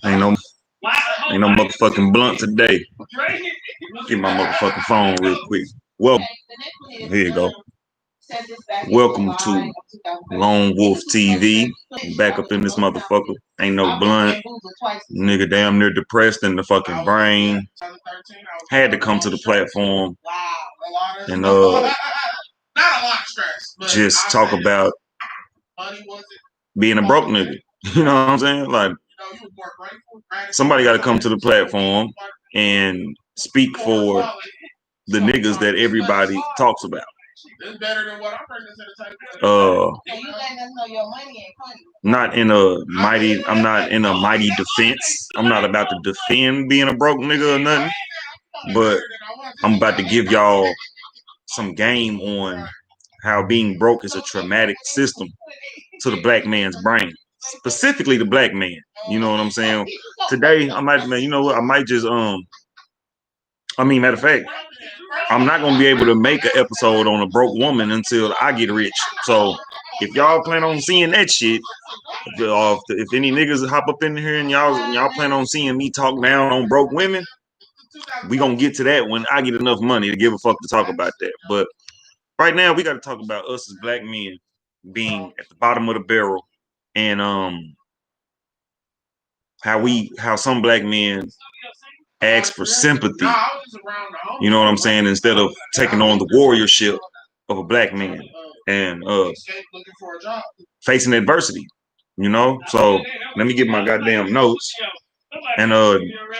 Ain't no motherfucking blunt today. Get my motherfucking phone real quick. Welcome. Here you go. Welcome to Lone Wolf TV. Back up in this motherfucker. Ain't no blunt. Nigga damn near depressed in the fucking brain. Had to come to the platform and just talk about being a broke nigga. You know what I'm saying? Like, somebody got to come to the platform and speak for the niggas that everybody talks about. Not in a mighty. I'm not in a mighty defense. I'm not about to defend being a broke nigga or nothing. But I'm about to give y'all some game on how being broke is a traumatic system to the black man's brain, specifically the black man. You know what I'm saying? Today, I might, man, you know what? I might just, matter of fact, I'm not going to be able to make an episode on a broke woman until I get rich. So if y'all plan on seeing that shit, if any niggas hop up in here and y'all plan on seeing me talk down on broke women, we going to get to that when I get enough money to give a fuck to talk about that. But right now, we got to talk about us as black men being at the bottom of the barrel, and how some black men ask for sympathy. You know what I'm saying? Instead of taking on the warriorship of a black man and facing adversity. You know? So let me get my goddamn notes. And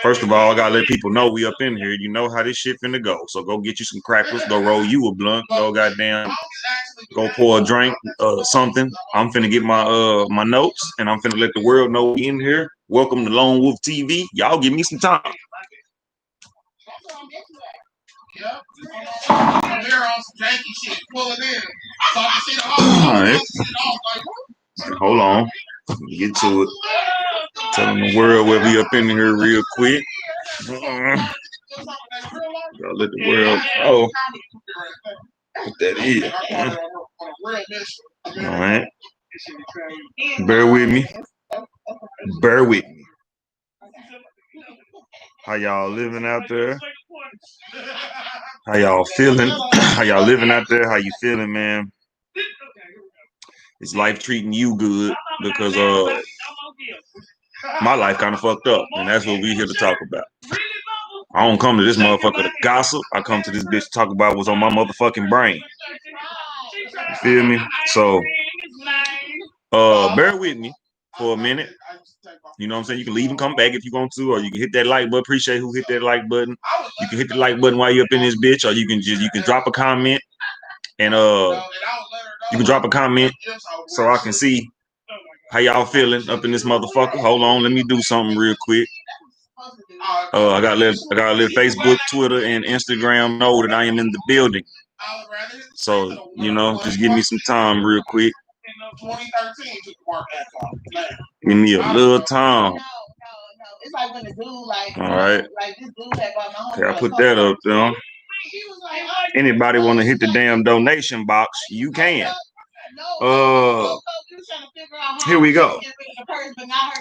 first of all, I gotta let people know we up in here. You know how this shit finna go. So go get you some crackers, go roll you a blunt, go pour a drink, something. I'm finna get my my notes, and I'm finna let the world know we in here. Welcome to Lone Wolf TV. Y'all give me some time. Alright. Hold on. Get to it. Telling the world where we up in here real quick. Gotta let the world know what that is. Alright. Bear with me. Bear with me. How y'all living out there? How y'all feeling? How y'all living out there? How you feeling, man? Is life treating you good? Because my life kind of fucked up, and that's what we here to talk about. I don't come to this motherfucker to gossip. I come to this bitch to talk about what's on my motherfucking brain. You feel me? So, bear with me for a minute. You know what I'm saying? You can leave and come back if you want to, or you can hit that like button. Appreciate who hit that like button. You can hit the like button while you're up in this bitch, or you can drop a comment, and you can drop a comment so I can see how y'all feeling up in this motherfucker. Hold on, let me do something real quick. I gotta let Facebook, Twitter, and Instagram know that I am in the building. So, you know, just give me some time real quick. Give me a little time. All right. Okay, I put that up there. Anybody want to hit the damn donation box? You can. Here we go.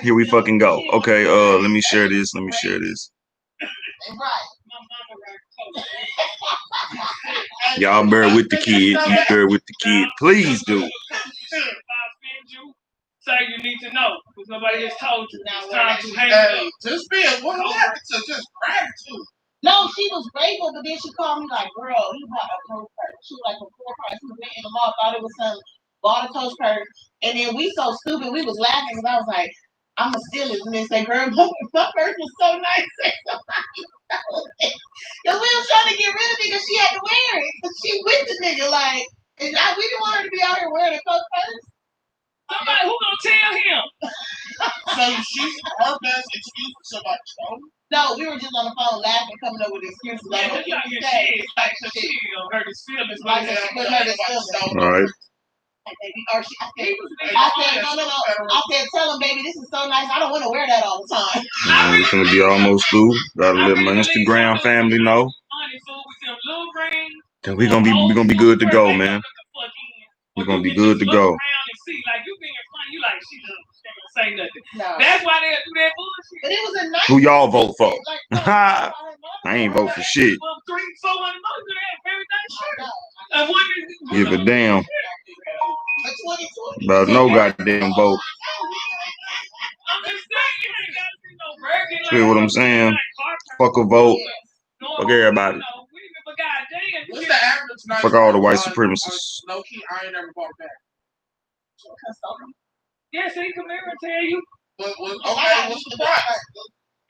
Here we fucking go. Okay, let me share this. Y'all bear with the kid. You bear with the kid. Please do. Say you need to know because nobody has told you. It's time to hang up. Just be what happened to just gratitude. No, she was grateful, but then she called me like, girl, you bought a Coach purse. She was like, a 4 price. She went in the mall, thought it was some, bought a Coach purse. And then we so stupid, we was laughing because I was like, I'm going to steal it. And then say, girl, my purse was so nice. Because we was trying to get rid of it because she had to wear it. Because she with the nigga, like, we didn't want her to be out here wearing a Coach purse. Somebody who gonna tell him? So she's her best excuse for somebody stole? No, we were just on the phone laughing, coming up with excuses. Like, what you say? It's like she hurt his feelings. Like, all right. I said, no. I said, tell him, baby, this is so nice. I don't want to wear that all the time. It's gonna be almost through. Gotta let my Instagram family know. And we're gonna be good to go, man. We're gonna be good to go. like she don't say nothing. No. That's why they do that bullshit. But it was a nice. Who y'all vote for? I ain't vote for shit. Well, $300-400 very nice shirt. Give a damn about no goddamn vote. I'm just saying, you ain't got to see no burger. See what I'm saying? Fuck a vote. Fuck everybody. What's the average? Fuck all the white supremacists. Low key, I ain't never bought it back. Yeah, see, come here and tell you. Okay, what's the price?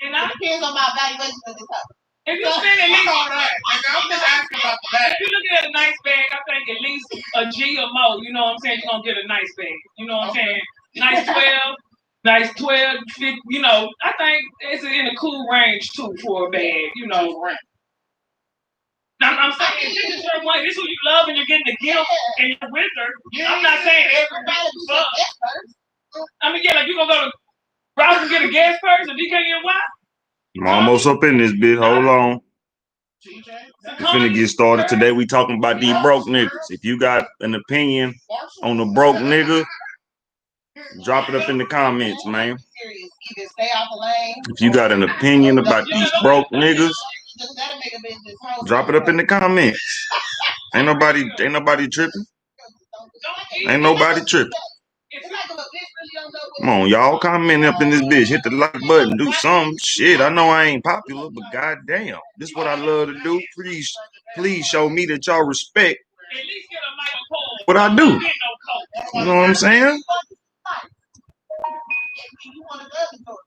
And it depends on my evaluation of this house. If you spend at least all that, I'm just asking about the bag. If you're looking at a nice bag, I think at least a G or more. You know what I'm saying? You're gonna get a nice bag. You know what I'm saying? Nice 12, 50, you know. I think it's in a cool range too for a bag. You know. I'm saying this is your way. This is who you love, and you're getting the gift, and you're with her. I'm not saying everybody fuck. I mean, yeah, like you gonna go to Rouse and get a gas purse, and DKNY. I'm almost up in this bitch. Hold on. We finna get started. Today we talking about these broke niggas. If you got an opinion on the broke nigga, drop it up in the comments, man. If you got an opinion about these broke niggas, drop it up in the comments. Ain't nobody tripping. Ain't nobody tripping. Come on, y'all, comment up in this bitch. Hit the like button. Do some shit. I know I ain't popular, but goddamn, this is what I love to do. Please show me that y'all respect what I do. You know what I'm saying?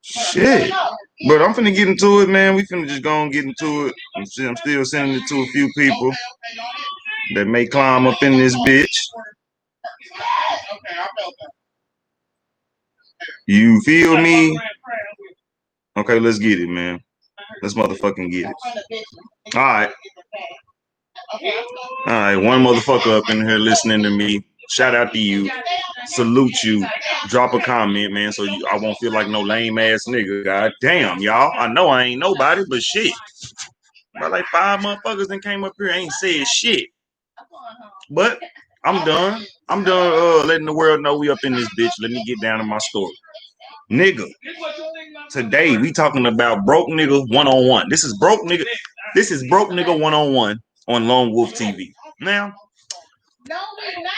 Shit. But I'm finna get into it, man. We finna just go and get into it. I'm still sending it to a few people that may climb up in this bitch. You feel me? Okay, let's get it, man. Let's motherfucking get it. All right. All right, one motherfucker up in here listening to me. Shout out to you. Salute you. Drop a comment, man, so I won't feel like no lame ass nigga. God damn, y'all. I know I ain't nobody, but shit. About like 5 motherfuckers that came up here ain't said shit. But I'm done. I'm done letting the world know we up in this bitch. Let me get down to my story. Nigga, today we talking about broke nigga one-on-one. This is broke nigga 101 on Lone Wolf TV. Now,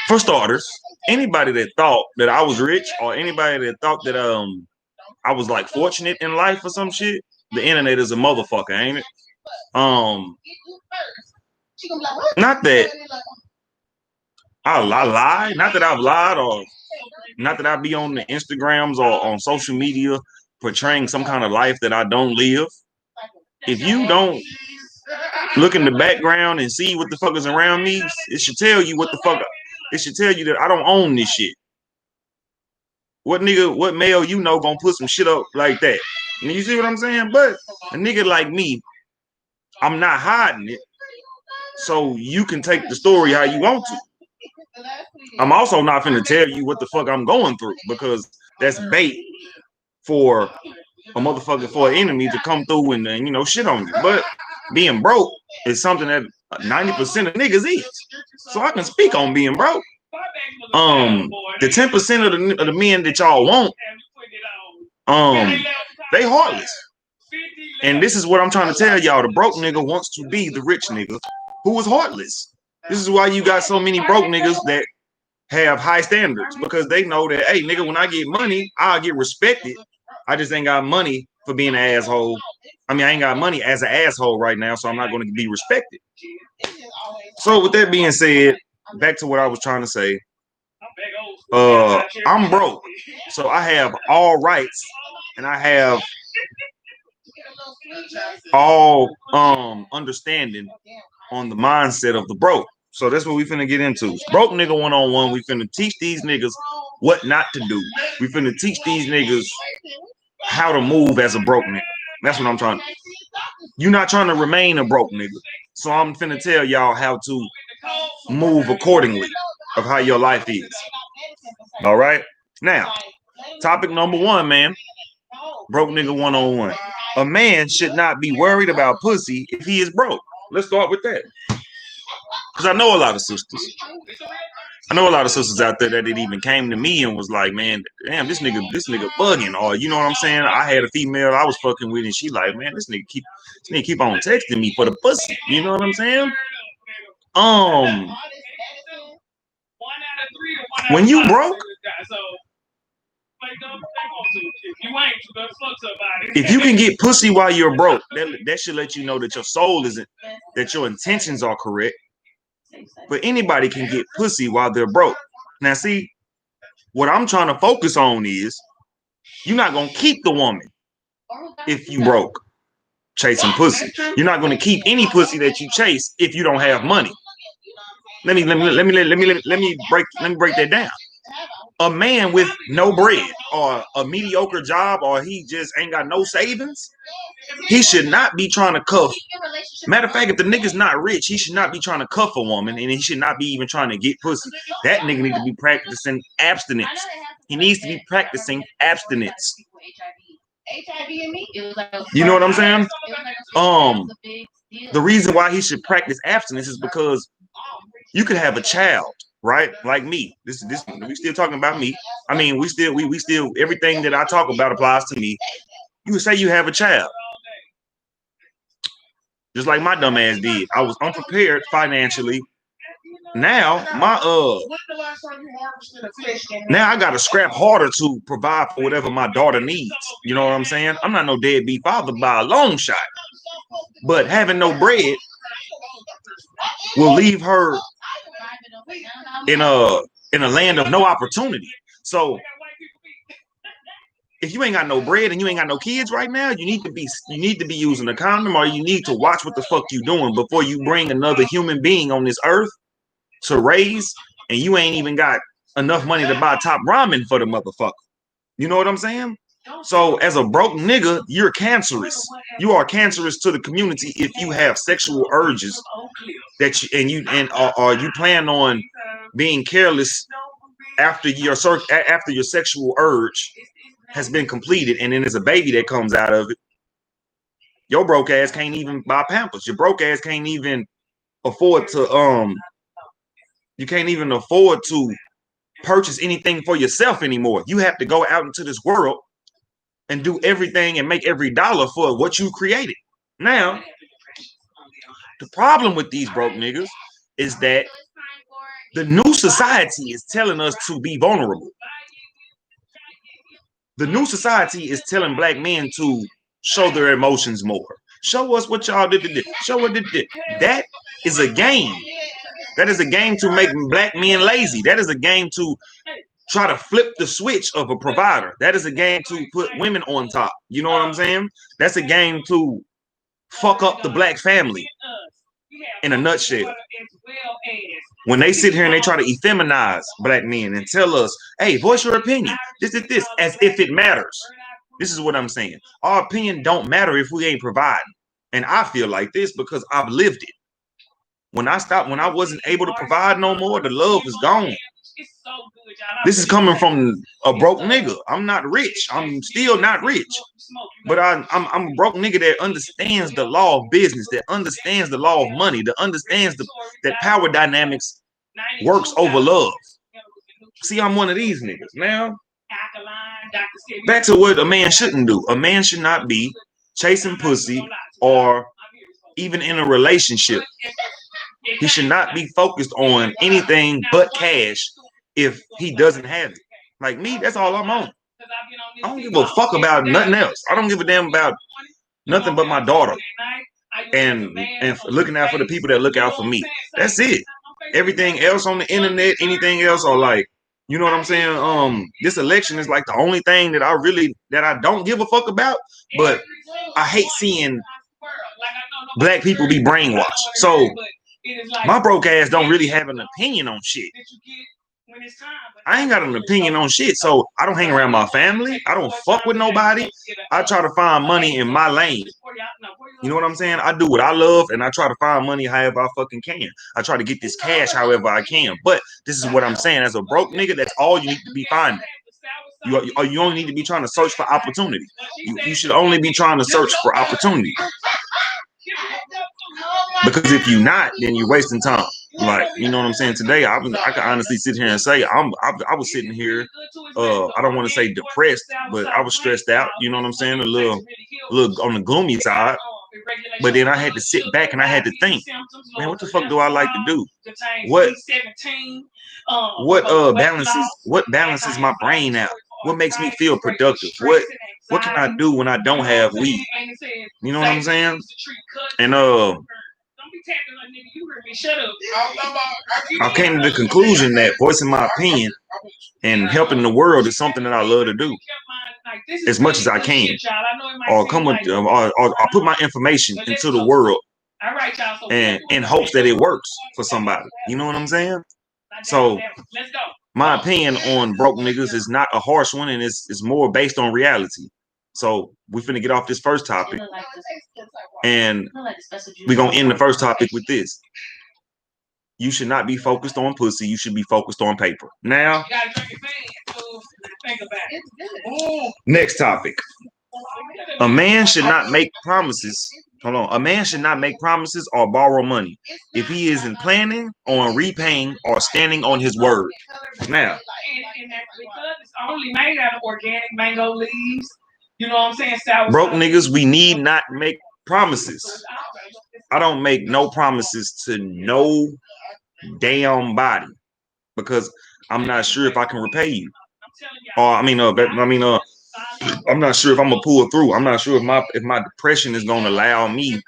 for starters, anybody that thought that I was rich or anybody that thought that I was like fortunate in life or some shit, the internet is a motherfucker, ain't it? Not that I lie, not that I've lied, or not that I be on the Instagrams or on social media portraying some kind of life that I don't live. If you don't look in the background and see what the fuck is around me, it should tell you what the fuck. It should tell you that I don't own this shit. What male you know gonna put some shit up like that? You see what I'm saying? But a nigga like me, I'm not hiding it. So you can take the story how you want to. I'm also not finna tell you what the fuck I'm going through, because that's bait for a motherfucker, for an enemy to come through and you know, shit on you. But being broke is something that 90% of niggas is. So I can speak on being broke. The 10% of the men that y'all want, they heartless. And this is what I'm trying to tell y'all. The broke nigga wants to be the rich nigga who is heartless. This is why you got so many broke niggas that have high standards, because they know that, hey, nigga, when I get money, I'll get respected. I just ain't got money for being an asshole. I mean, I ain't got money as an asshole right now, so I'm not going to be respected. So with that being said, back to what I was trying to say. I'm broke, so I have all rights, and I have all understanding on the mindset of the broke. So that's what we finna get into. Broke nigga one-on-one. We finna teach these niggas what not to do. We finna teach these niggas how to move as a broke nigga. That's what I'm trying to do. You're not trying to remain a broke nigga. So I'm finna tell y'all how to move accordingly of how your life is. All right? Now, topic number 1, man. Broke nigga one-on-one. A man should not be worried about pussy if he is broke. Let's start with that. Because I know a lot of sisters. I know a lot of sisters out there that it even came to me and was like, man, damn, this nigga bugging. Or you know what I'm saying? I had a female I was fucking with and she like, man, this nigga keep on texting me for the pussy. You know what I'm saying? When you broke, if you can get pussy while you're broke, that should let you know that your soul isn't, that your intentions are correct. But anybody can get pussy while they're broke. Now, see, what I'm trying to focus on is you're not gonna keep the woman if you broke chasing pussy. You're not gonna keep any pussy that you chase if you don't have money. Let me break that down. A man with no bread or a mediocre job or he just ain't got no savings, he should not be trying to cuff. Matter of fact, if the nigga's not rich, he should not be trying to cuff a woman and he should not be even trying to get pussy. That nigga need to be practicing abstinence. He needs to be practicing abstinence. You know what I'm saying? The reason why he should practice abstinence is because you could have a child, right? Like me. This we still talking about me. I mean, we still everything that I talk about applies to me. You would say you have a child. Just like my dumb ass did. I was unprepared financially. Now now I gotta scrap harder to provide for whatever my daughter needs. You know what I'm saying? I'm not no deadbeat father by a long shot. But having no bread will leave her in a land of no opportunity. So if you ain't got no bread and you ain't got no kids right now, you need to be using a condom, or you need to watch what the fuck you doing before you bring another human being on this earth to raise, and you ain't even got enough money to buy top ramen for the motherfucker. You know what I'm saying? So as a broke nigga, you're cancerous. You are cancerous to the community if you have sexual urges that you plan on being careless after your sexual urge has been completed, and then there's a baby that comes out of it. Your broke ass can't even buy Pampers. Your broke ass can't even afford to you can't even afford to purchase anything for yourself anymore. You have to go out into this world and do everything and make every dollar for what you created. Now, the problem with these broke niggas is that the new society is telling us to be vulnerable. The new society is telling black men to show their emotions more. Show us what y'all did. Show what did. That is a game. That is a game to make black men lazy. That is a game to try to flip the switch of a provider. That is a game to put women on top. You know what I'm saying? That's a game to fuck up the black family in a nutshell. When they sit here and they try to effeminize black men and tell us, hey, voice your opinion. This, as if it matters. This is what I'm saying. Our opinion don't matter if we ain't providing. And I feel like this because I've lived it. When I wasn't able to provide no more, the love is gone. This is coming from a broke nigga. I'm not rich. I'm still not rich. But I'm a broke nigga that understands the law of business, that understands the law of money, that understands that power dynamics works over love. See, I'm one of these niggas. Now, back to what a man shouldn't do. A man should not be chasing pussy or even in a relationship. He should not be focused on anything but cash if he doesn't have it. Like me, that's all I'm on. I don't give a fuck about nothing else. I don't give a damn about nothing but my daughter and looking out for the people that look out for me. That's it. Everything else on the internet, anything else, or like, you know what I'm saying? This election is like the only thing that I don't give a fuck about. But I hate seeing black people be brainwashed. So my broke ass don't really have an opinion on shit. I ain't got an opinion on shit, so I don't hang around my family. I don't fuck with nobody. I try to find money in my lane. You know what I'm saying? I do what I love, and I try to find money however I fucking can. I try to get this cash however I can. But this is what I'm saying. As a broke nigga, that's all you need to be finding. You only need to be trying to search for opportunity. You should only be trying to search for opportunity. Because if you're not, then you're wasting time. Like, you know what I'm saying? Today, I can honestly sit here and say I was sitting here. I don't want to say depressed, but I was stressed out. You know what I'm saying? A little on the gloomy side. But then I had to sit back and I had to think, man, what the fuck do I like to do? What balances my brain out? What makes me feel productive? What can I do when I don't have weed? You know what I'm saying? And I came to the conclusion that voicing my opinion and helping the world is something that I love to do as much as I can. Or come with, or put my information into the world and in hopes that it works for somebody. You know what I'm saying? So my opinion on broke niggas is not a harsh one, and it's more based on reality. So we finna get off this first topic, and we gonna end the first topic with this. You should not be focused on pussy. You should be focused on paper. Now, next topic. A man should not make promises. Hold on. A man should not make promises or borrow money if he isn't planning on repaying or standing on his word. Now, broke niggas, we need not make promises. I don't make no promises to no damn body because I'm not sure if I can repay you. Or I'm not sure if I'm gonna pull through. I'm not sure if my depression is gonna allow me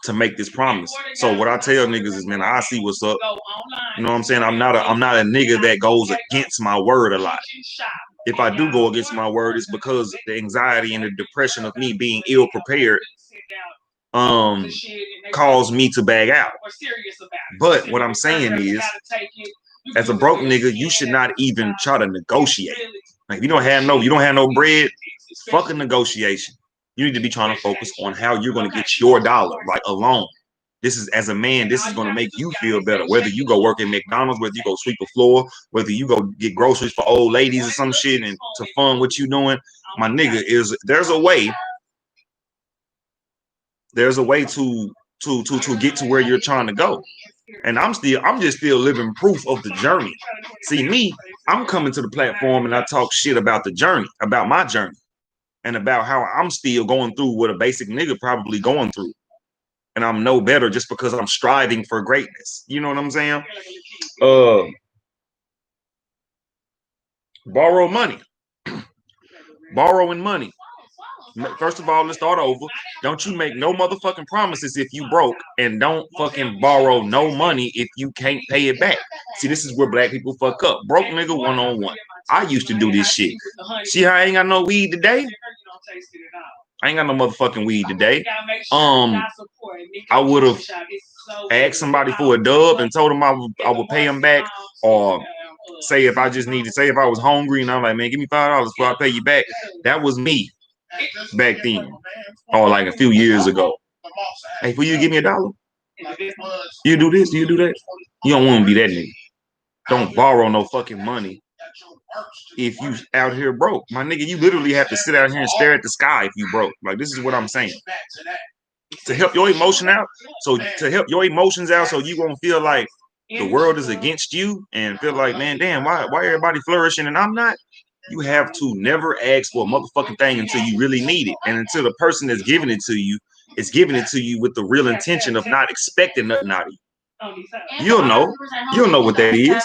to make this promise. So what I tell niggas is, man, I see what's up. You know what I'm saying? I'm not a nigga that goes against my word a lot. If I do go against my word, it's because the anxiety and the depression of me being ill prepared caused me to bag out. But what I'm saying is, as a broke nigga, you should not even try to negotiate. Like, if you don't have no bread, fuck a negotiation. You need to be trying to focus on how you're going to get your dollar, like alone. This is, as a man, this is going to make you feel better. Whether you go work at McDonald's, whether you go sweep a floor, whether you go get groceries for old ladies or some shit and to fund what you doing, my nigga, there's a way to get to where you're trying to go. And I'm just still living proof of the journey. See me, I'm coming to the platform and I talk shit about the journey, about my journey, and about how I'm still going through what a basic nigga probably going through. And I'm no better just because I'm striving for greatness. You know what I'm saying? Borrow money. Borrowing money. First of all, let's start over. Don't you make no motherfucking promises if you broke, and don't fucking borrow no money if you can't pay it back. See, this is where black people fuck up. Broke nigga 1-on-1. I used to do this shit. See how I ain't got no weed today? I ain't got no motherfucking weed today. I would have asked somebody for a dub and told them I would pay them back, or say if I was hungry and I'm like, man, give me $5 before I pay you back. That was me back then, or like a few years ago. Hey, will you give me $1? You do this, you do that. You don't want to be that nigga. Don't borrow no fucking money if you out here broke. My nigga, you literally have to sit out here and stare at the sky if you broke. Like, this is what I'm saying. To help your emotion out, so you won't feel like the world is against you and feel like, man, damn, why everybody flourishing and I'm not? You have to never ask for a motherfucking thing until you really need it. And until the person that's giving it to you is giving it to you with the real intention of not expecting nothing out of you. You'll know what that is.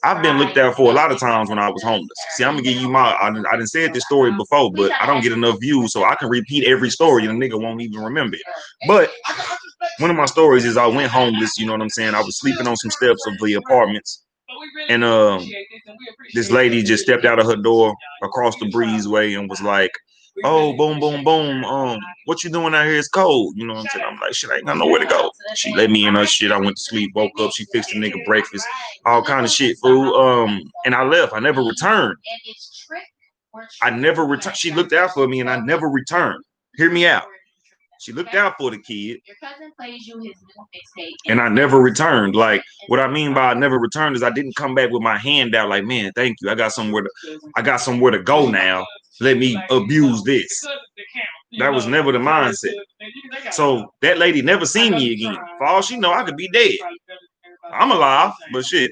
I've been looked at for a lot of times when I was homeless. See, I'm gonna give you I done said this story before, but I don't get enough views, so I can repeat every story and the nigga won't even remember it. But one of my stories is I went homeless, you know what I'm saying? I was sleeping on some steps of the apartments. And this lady just stepped out of her door across the breezeway and was like, oh, boom, boom, boom. What you doing out here? It's cold. You know what I'm saying? I'm like, shit, I ain't got nowhere to go. She let me in her shit. I went to sleep, woke up. She fixed the nigga breakfast, all kind of shit, food. And I left. I never returned. She looked out for me and I never returned. Hear me out. She looked out for the kid. Your cousin plays you his new mixtape. And I never returned. Like, what I mean by I never returned is I didn't come back with my hand out like, man, thank you. I got somewhere to go now. Let me abuse this. That was never the mindset. So that lady never seen me again. For all she know, I could be dead. I'm alive, but shit.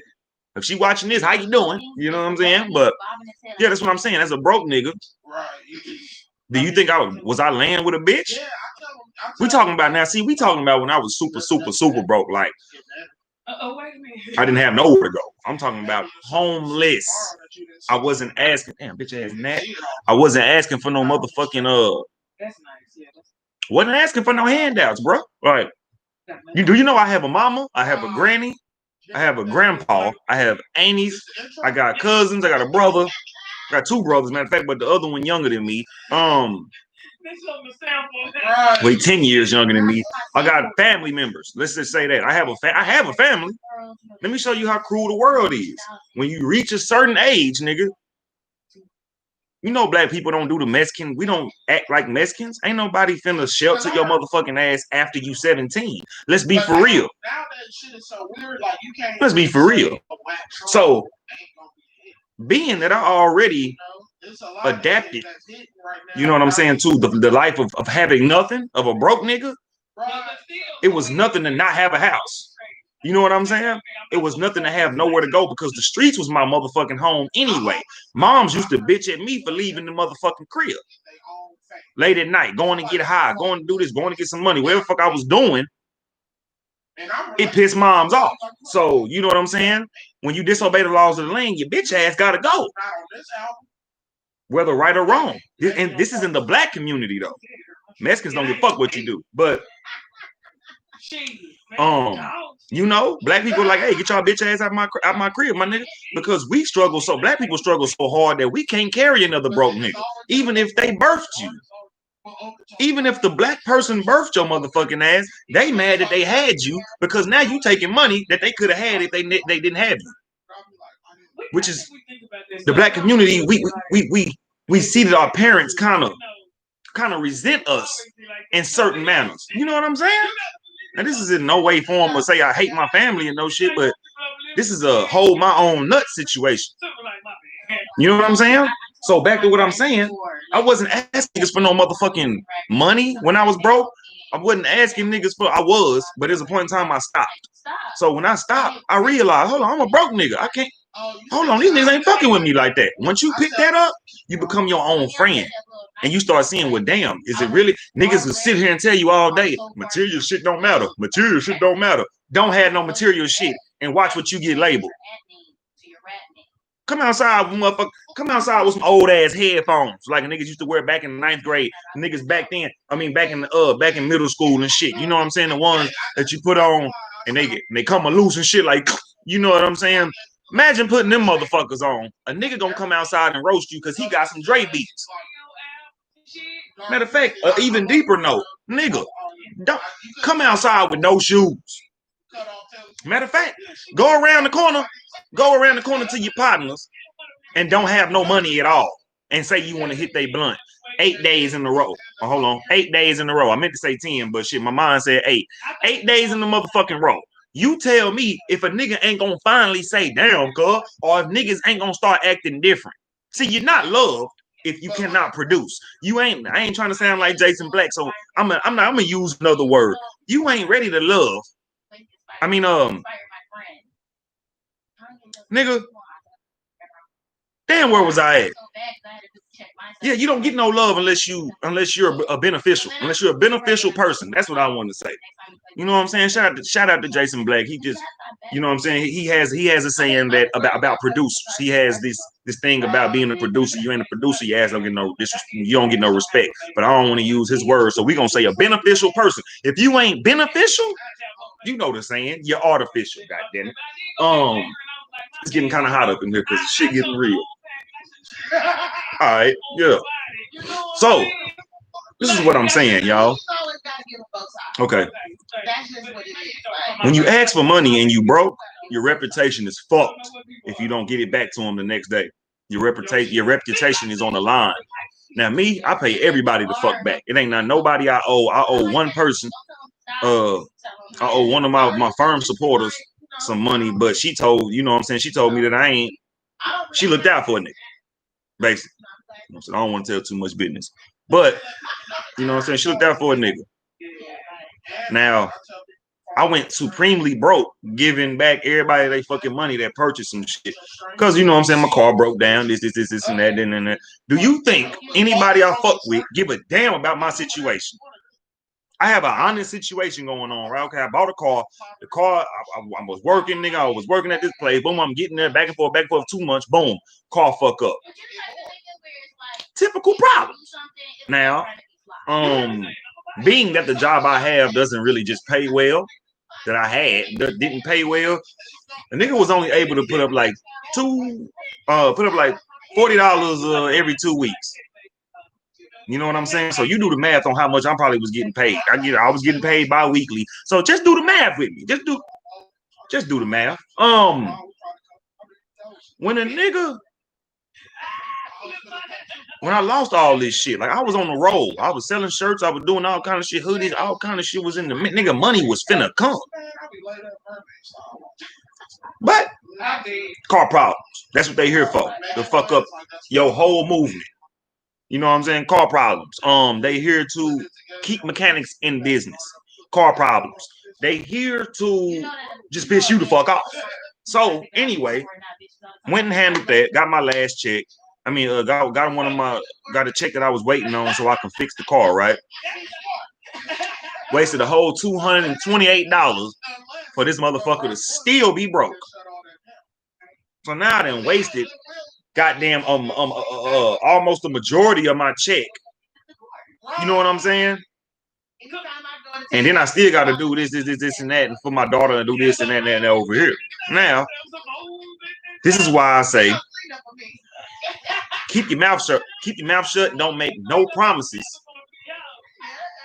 If she watching this, how you doing? You know what I'm saying? But yeah, that's what I'm saying. As a broke nigga. Do you think I was laying with a bitch? We talking about now. See, we talking about when I was super broke. Like, I didn't have nowhere to go. I'm talking about homeless. I wasn't asking. Damn, bitch ass Nat. I wasn't asking for no motherfucking wasn't asking for no handouts, bro. Like, do you know I have a mama? I have a granny. I have a grandpa. I have aunties. I got cousins. I got a brother. I got two brothers, matter of fact, but the other one younger than me. Wait, 10 years younger than me. I got family members. Let's just say that. I have a family. Let me show you how cruel the world is. When you reach a certain age, nigga, you know black people don't do the Mexican. We don't act like Mexicans. Ain't nobody finna shelter your motherfucking ass after you 17. Let's be for real. Let's be for real. So, being that I already adapted, you know what I'm saying, to the life of having nothing, of a broke nigga, it was nothing to not have a house. You know what I'm saying? It was nothing to have nowhere to go because the streets was my motherfucking home anyway. Moms used to bitch at me for leaving the motherfucking crib late at night, going to get high, going to do this, going to get some money, whatever the fuck I was doing. It pissed moms off. So, you know what I'm saying? When you disobey the laws of the land, your bitch ass gotta go. Whether right or wrong. And this is in the black community, though. Mexicans don't give a fuck what you do. But, you know, black people are like, hey, get y'all bitch ass out my crib, my nigga. Because we struggle so, black people struggle so hard that we can't carry another broke nigga. Even if they birthed you. Even if the black person birthed your motherfucking ass, they mad that they had you because now you taking money that they could have had if they didn't have you. Which is the black community. We see that our parents kind of resent us in certain manners. You know what I'm saying? Now this is in no way form or say I hate my family and no shit, but this is a hold my own nut situation. You know what I'm saying? So back to what I'm saying, I wasn't asking niggas for no motherfucking money when I was broke. I wasn't asking niggas for, I was, but there's a point in time I stopped. So when I stopped, I realized, hold on, I'm a broke nigga. I can't, hold on, these niggas ain't fucking with me like that. Once you pick that up, you become your own friend. And you start seeing, well, damn, is it really? Niggas will sit here and tell you all day, material shit don't matter. Material shit don't matter. Don't have no material shit and watch what you get labeled. Come outside, motherfucker. Come outside with some old ass headphones, like niggas used to wear back in the 9th grade. Niggas back then, I mean, back in middle school and shit. You know what I'm saying? The ones that you put on and they come loose and shit. Like, you know what I'm saying? Imagine putting them motherfuckers on. A nigga gonna come outside and roast you because he got some Dre beats. Matter of fact, an even deeper note, nigga, don't come outside with no shoes. Matter of fact, go around the corner to your partners and don't have no money at all and say you want to hit they blunt 8 days in a row. Oh, hold on, 8 days in a row. I meant to say 10, but shit, my mind said 8. 8 days in the motherfucking row. You tell me if a nigga ain't gonna finally say damn, cuz, or if niggas ain't gonna start acting different. See, you're not loved if you cannot produce. I ain't trying to sound like Jason Black, so I'm gonna use another word. You ain't ready to love. I mean, nigga, damn, where was I at? Yeah, you don't get no love unless you're a beneficial person. That's what I want to say. You know what I'm saying? Shout out to Jason Black. He just, you know what I'm saying? He has a saying that about producers. He has this thing about being a producer. You ain't a producer, your ass don't get no you don't get no respect. But I don't want to use his words, so we gonna say a beneficial person. If you ain't beneficial, you know the saying, you're artificial. Goddamn it. It's getting kind of hot up in here because shit getting real. All right, yeah. So this is what I'm saying, y'all. Okay. When you ask for money and you broke, your reputation is fucked if you don't get it back to them the next day. Your reputation is on the line. Now me, I pay everybody the fuck back. It ain't not nobody I owe. I owe one person. I owe one of my firm supporters some money, but she told, you know what I'm saying, she told me that I ain't. She looked out for a nigga, basically. So I don't want to tell too much business, but you know what I'm saying, she looked out for a nigga. Now I went supremely broke, giving back everybody they fucking money that purchased some shit. Cause you know what I'm saying, my car broke down, this, and that, and that. Do you think anybody I fuck with give a damn about my situation? I have an honest situation going on, right? Okay, I bought a car. The car, I was working, nigga. I was working at this place. Boom, I'm getting there, back and forth, 2 months. Boom, car fuck up. Typical problems. Now, being that the job I have doesn't really just pay well, that I had that didn't pay well, the nigga was only able to put up like $40 every 2 weeks. You know what I'm saying? So you do the math on how much I probably was getting paid. I was getting paid bi-weekly. So just do the math with me. Just do the math. When I lost all this shit, like I was on the road, I was selling shirts, I was doing all kind of shit, hoodies, all kind of shit was in the nigga. Money was finna come, but car problems. That's what they here for. To fuck up your whole movement. You know what I'm saying? Car problems. They here to keep mechanics in business. Car problems. They here to just piss you the fuck off. So anyway, went and handled that. Got my last check. I mean, got a check that I was waiting on so I can fix the car. Right. Wasted a whole $228 for this motherfucker to still be broke. So now I done wasted goddamn almost the majority of my check. You know what I'm saying? And then I still got to do this and that, and for my daughter to do this and that over here. Now, this is why I say keep your mouth shut. Keep your mouth shut and don't make no promises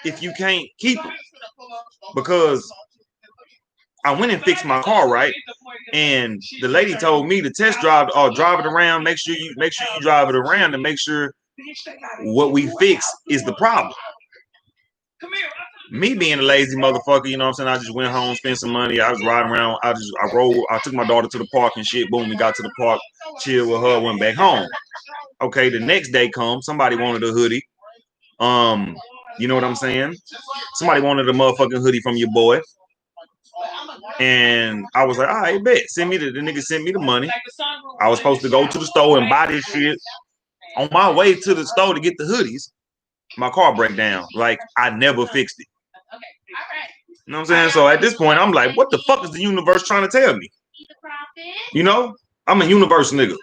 if you can't keep them. Because I went and fixed my car, right? And the lady told me to test drive or drive it around. Make sure you drive it around and make sure what we fix is the problem. Me being a lazy motherfucker, you know what I'm saying? I just went home, spent some money. I was riding around. I took my daughter to the park and shit. Boom, we got to the park, chilled with her, went back home. Okay, the next day comes, somebody wanted a hoodie. You know what I'm saying? Somebody wanted a motherfucking hoodie from your boy. And I was like, all right, bet. The nigga sent me the money. I was supposed to go to the store and buy this shit. On my way to the store to get the hoodies, my car break down. Like, I never fixed it. You know what I'm saying? So at this point, I'm like, what the fuck is the universe trying to tell me? You know? I'm a universe nigga.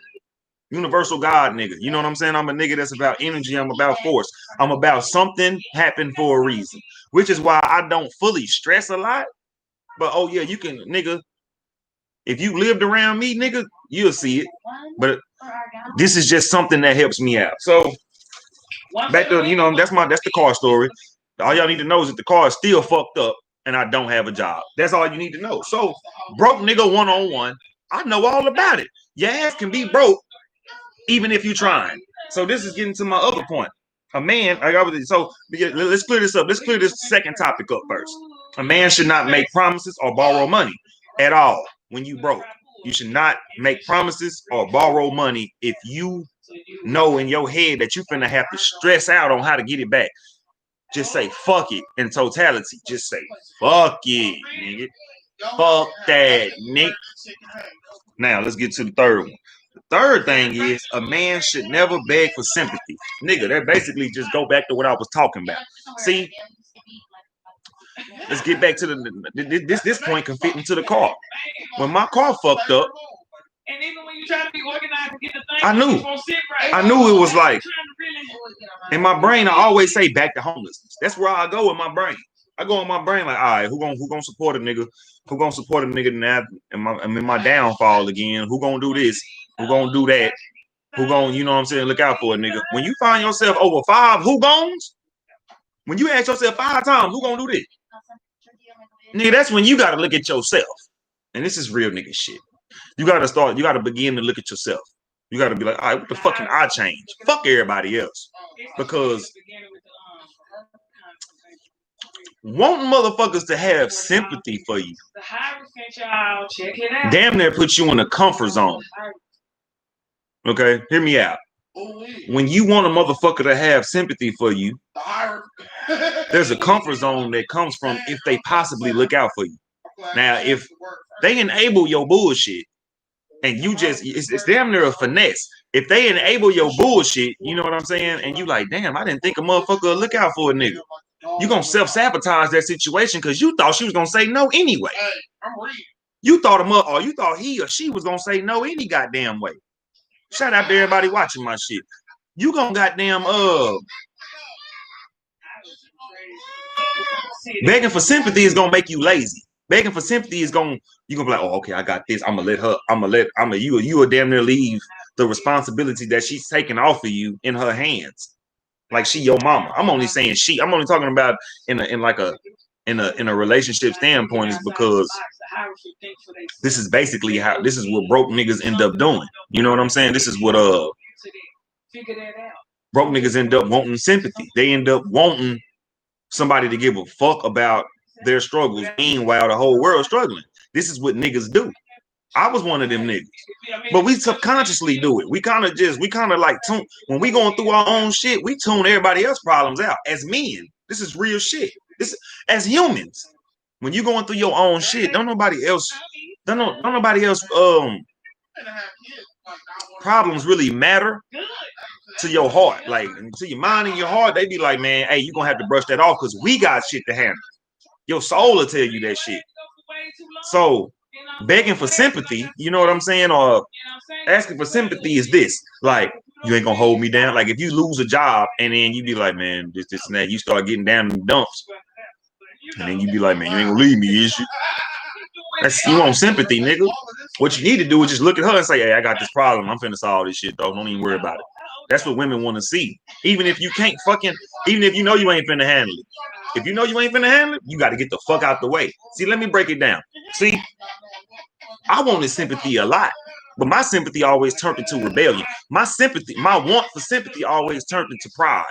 Universal God nigga. You know what I'm saying? I'm a nigga that's about energy. I'm about force. I'm about something happened for a reason. Which is why I don't fully stress a lot. But oh yeah, you can, nigga. If you lived around me, nigga, you'll see it. But this is just something that helps me out. So back to, you know, that's the car story. All y'all need to know is that the car is still fucked up and I don't have a job. That's all you need to know. So broke nigga 101. I know all about it. Your ass can be broke even if you're trying. So this is getting to my other point. A man, let's clear this up. Let's clear this second topic up first. A man should not make promises or borrow money at all when you broke. You should not make promises or borrow money if you know in your head that you're finna have to stress out on how to get it back. Just say fuck it in totality. Just say fuck it, nigga. Fuck that, nigga. Now let's get to the third one. The third thing is a man should never beg for sympathy. Nigga, that basically just go back to what I was talking about. See, let's get back to this point can fit into the car. When my car fucked up, and even when you try to be organized and get the thing, I knew it was like, in my brain, I always say back to homelessness. That's where I go in my brain. I go in my brain like, all right, who gonna support a nigga? Who gonna support a nigga now in my downfall again? Who gonna do this? Who gonna do that? Who gonna, you know what I'm saying, look out for a nigga? When you find yourself over 5 who gones, when you ask yourself 5 times, who gonna do this? Nigga, that's when you gotta look at yourself. And this is real nigga shit. You gotta begin to look at yourself. You gotta be like, all right, what the fuck can I change? Fuck everybody else. Because wanting motherfuckers to have sympathy for you, damn near puts you in a comfort zone. Okay, hear me out. When you want a motherfucker to have sympathy for you, there's a comfort zone that comes from if they possibly look out for you. Now, if they enable your bullshit, and you just, it's damn near a finesse. If they enable your bullshit, you know what I'm saying? And you like, damn, I didn't think a motherfucker would look out for a nigga. You gonna self-sabotage that situation because you thought she was gonna say no anyway. You thought you thought he or she was gonna say no any goddamn way. Shout out to everybody watching my shit. You gonna goddamn begging for sympathy is gonna make you lazy. Begging for sympathy is gonna, you gonna be like, oh, okay, I got this. You will damn near leave the responsibility that she's taking off of you in her hands. Like she your mama. I'm only saying she. I'm only talking about in a relationship standpoint, is because this is basically this is what broke niggas end up doing. You know what I'm saying? This is what broke niggas end up wanting sympathy. They end up wanting somebody to give a fuck about their struggles. Meanwhile, the whole world's struggling. This is what niggas do. I was one of them niggas, but we subconsciously do it. We kind of like tune when we going through our own shit. We tune everybody else's problems out. As men, this is real shit. This as humans, when you going through your own shit, don't nobody else problems really matter to your heart, like to your mind and your heart. They be like, man, hey, you gonna have to brush that off because we got shit to handle. Your soul will tell you that shit. So begging for sympathy, you know what I'm saying, or asking for sympathy is this, like, you ain't gonna hold me down. Like if you lose a job and then you be like, man, this and that, you start getting down in the dumps, and then you be like, man, you ain't gonna leave me, is you? That's, you want sympathy, nigga. What you need to do is just look at her and say, hey, I got this problem. I'm finna solve this shit, though. Don't even worry about it. That's what women want to see. Even if you can't even if you know you ain't finna handle it. If you know you ain't finna handle it, you got to get the fuck out the way. See, let me break it down. See, I wanted sympathy a lot, but my sympathy always turned into rebellion. My want for sympathy always turned into pride,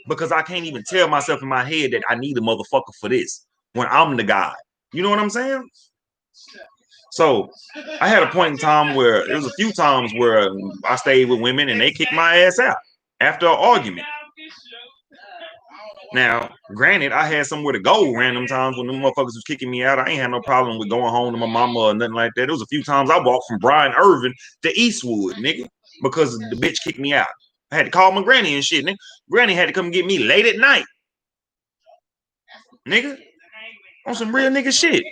because I can't even tell myself in my head that I need a motherfucker for this when I'm the guy. You know what I'm saying? So I had a point in time where there was a few times where I stayed with women and they kicked my ass out after an argument. Now, granted, I had somewhere to go random times when them motherfuckers was kicking me out. I ain't had no problem with going home to my mama or nothing like that. There was a few times I walked from Bryan Irvin to Eastwood, nigga, because the bitch kicked me out. I had to call my granny and shit, nigga. Granny had to come get me late at night, nigga, on some real nigga shit.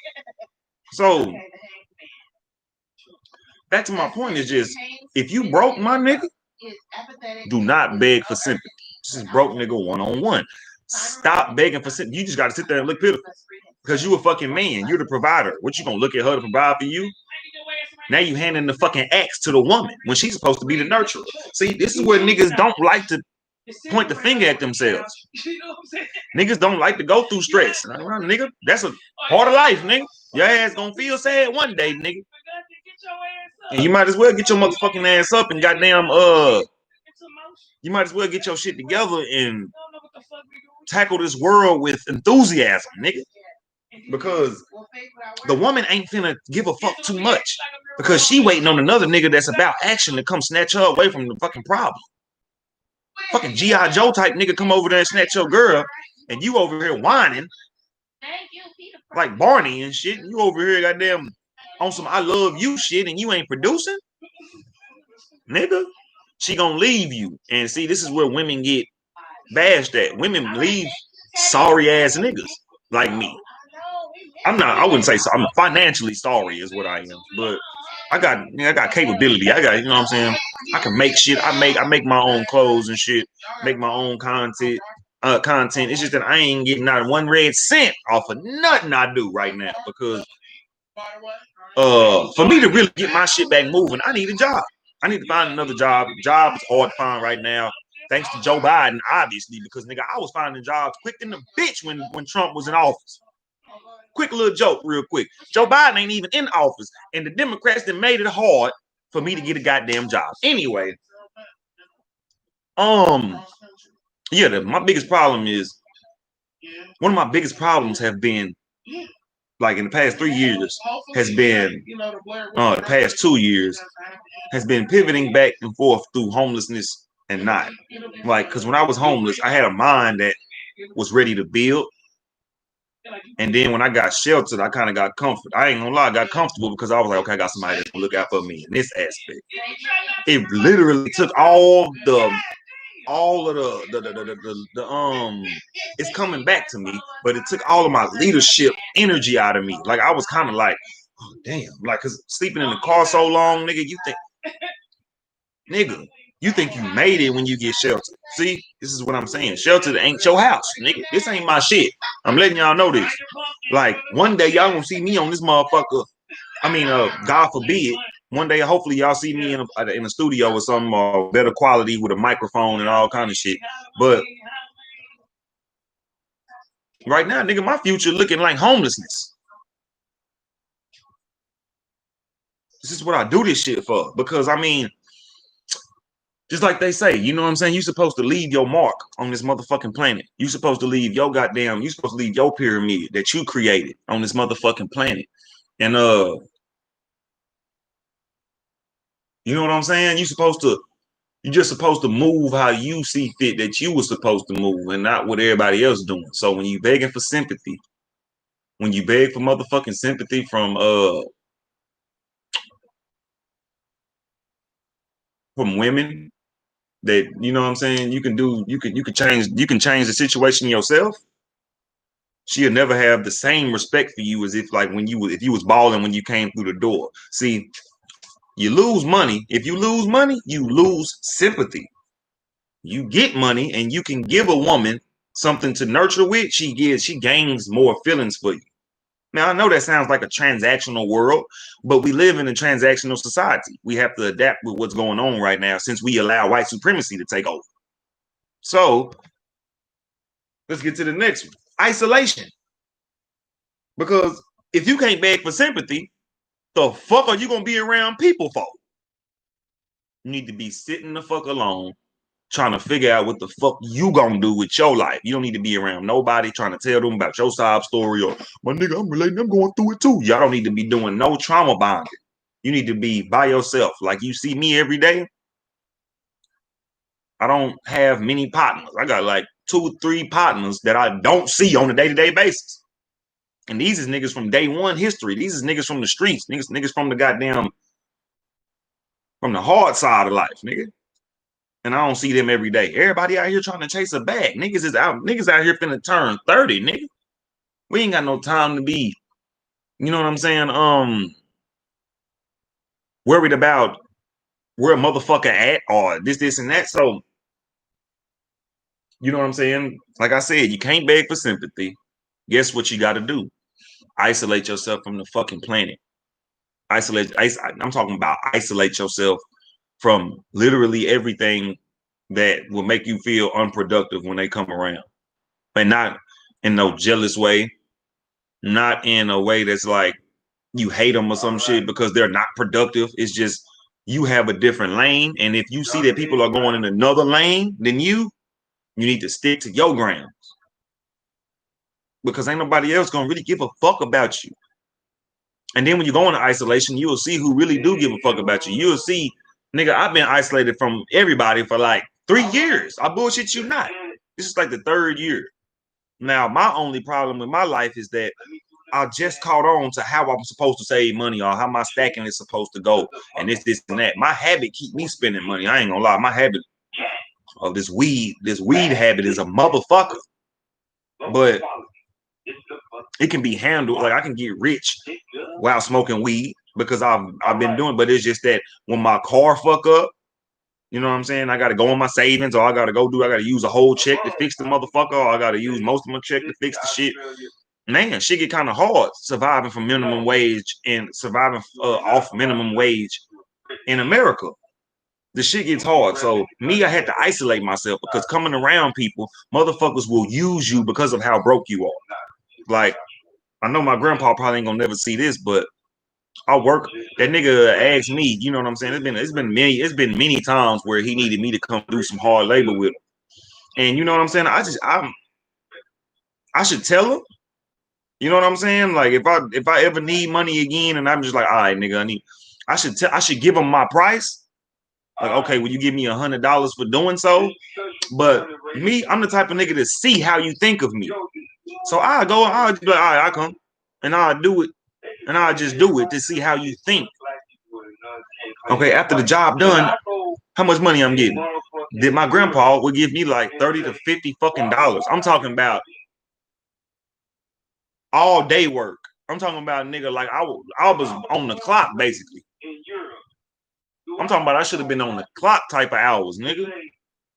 So back to my point is just, if you broke, my nigga, do not beg for sympathy. This is broke nigga one-on-one. Stop begging for sympathy. You just got to sit there and look pitiful because you a fucking man. You're the provider. What, you gonna look at her to provide for you? Now you handing the fucking axe to the woman when she's supposed to be the nurturer. See, this is where niggas don't like to point the finger at themselves. Niggas don't like to go through stress. Nigga, that's a part of life, nigga. Your ass gonna feel sad one day, nigga. And you might as well get your motherfucking ass up and goddamn you might as well get your shit together and tackle this world with enthusiasm, nigga. Because the woman ain't finna give a fuck too much, because she waiting on another nigga that's about action to come snatch her away from the fucking problem. Fucking G.I. Joe type nigga come over there and snatch your girl, and you over here whining like Barney and shit. You over here goddamn on some I love you shit, and you ain't producing, nigga. She gonna leave you. And see, this is where women get bashed at. Women leave sorry ass niggas like me. I wouldn't say so. I'm financially sorry is what I am, but I got capability. I got, you know what I'm saying? I can make shit. I make my own clothes and shit, make my own content. It's just that I ain't getting not one red cent off of nothing I do right now, because for me to really get my shit back moving, I need a job. I need to find another job. Job is hard to find right now, thanks to Joe Biden, obviously, because nigga, I was finding jobs quick than the bitch when Trump was in office. Quick little joke, real quick. Joe Biden ain't even in office, and the Democrats that made it hard for me to get a goddamn job. Anyway, yeah, my biggest problem is one of my biggest problems have been like in the past 3 years has been the past 2 years has been pivoting back and forth through homelessness and not like because when I was homeless, I had a mind that was ready to build. And then when I got sheltered, I kind of got comfort. I ain't gonna lie, I got comfortable because I was like, okay, I got somebody that's gonna look out for me in this aspect. It literally took all of the it's coming back to me, but it took all of my leadership energy out of me. Like I was kind of like, oh damn, like cause sleeping in the car so long, nigga, you think you made it when you get sheltered. See, this is what I'm saying. Sheltered ain't your house, nigga. This ain't my shit. I'm letting y'all know this. Like one day y'all gonna see me on this motherfucker. I mean, God forbid, one day hopefully y'all see me in a studio or something or better quality with a microphone and all kind of shit. But right now, nigga, my future looking like homelessness. This is what I do this shit for. Because I mean, just like they say, you know what I'm saying? You're supposed to leave your mark on this motherfucking planet. You're supposed to leave your pyramid that you created on this motherfucking planet. And you know what I'm saying? You're just supposed to move how you see fit that you were supposed to move and not what everybody else doing. So when you begging for sympathy, when you beg for motherfucking sympathy from women that you know what I'm saying, you can change the situation yourself. She'll never have the same respect for you as if you was balling when you came through the door. See, you lose money. If you lose money, you lose sympathy. You get money and you can give a woman something to nurture with, she gains more feelings for you. Now I know that sounds like a transactional world, but we live in a transactional society. We have to adapt with what's going on right now since we allow white supremacy to take over. So let's get to the next one. Isolation. Because if you can't beg for sympathy, the fuck are you gonna be around people for? You need to be sitting the fuck alone trying to figure out what the fuck you gonna do with your life. You don't need to be around nobody trying to tell them about your sob story or my nigga, I'm relating, I'm going through it too. Y'all don't need to be doing no trauma bonding. You need to be by yourself. Like you see me every day. I don't have many partners. I got like 2 or 3 partners that I don't see on a day-to-day basis. And these is niggas from day one history. These is niggas from the streets. Niggas from the goddamn from the hard side of life, nigga. And I don't see them every day. Everybody out here trying to chase a bag. Niggas out here finna turn 30, nigga. We ain't got no time to be, you know what I'm saying? Worried about where a motherfucker at or this, and that. So, you know what I'm saying? Like I said, you can't beg for sympathy. Guess what you gotta do? Isolate yourself from the fucking planet. I'm talking about isolate yourself from literally everything that will make you feel unproductive when they come around. And not in no jealous way, not in a way that's like you hate them or some shit because they're not productive. It's just you have a different lane. And if you see that people are going in another lane than you need to stick to your ground. Because ain't nobody else gonna really give a fuck about you. And then when you go into isolation, you will see who really do give a fuck about you. You'll see, nigga, I've been isolated from everybody for like 3 years. I bullshit you not. This is like the 3rd year. Now, my only problem with my life is that I just caught on to how I'm supposed to save money or how my stacking is supposed to go. And this, and that. My habit keep me spending money. I ain't gonna lie. My habit of this weed habit is a motherfucker. But it can be handled. Like I can get rich while smoking weed because I've been doing. But it's just that when my car fuck up, you know what I'm saying? I got to go on my savings, or I got to use a whole check to fix the motherfucker, or I got to use most of my check to fix the shit. Man, shit get kind of hard surviving from minimum wage and surviving off minimum wage in America. The shit gets hard. So me, I had to isolate myself because coming around people, motherfuckers will use you because of how broke you are. Like, I know my grandpa probably ain't gonna never see this, but I work. That nigga asked me, you know what I'm saying? It's been many times where he needed me to come do some hard labor with him. And you know what I'm saying? I should tell her. You know what I'm saying? Like if I ever need money again, and I'm just like, all right, nigga, I should give them my price. Like, okay, will you give me $100 for doing so? But me, I'm the type of nigga to see how you think of me. So I'll be like, all right, I come and I'll do it, and I'll just do it to see how you think. Okay, after the job done, how much money I'm getting? Then my grandpa would give me like 30 to 50 fucking dollars. I'm talking about all day work. I'm talking about nigga like I was on the clock basically. I'm talking about I should have been on the clock type of hours, nigga.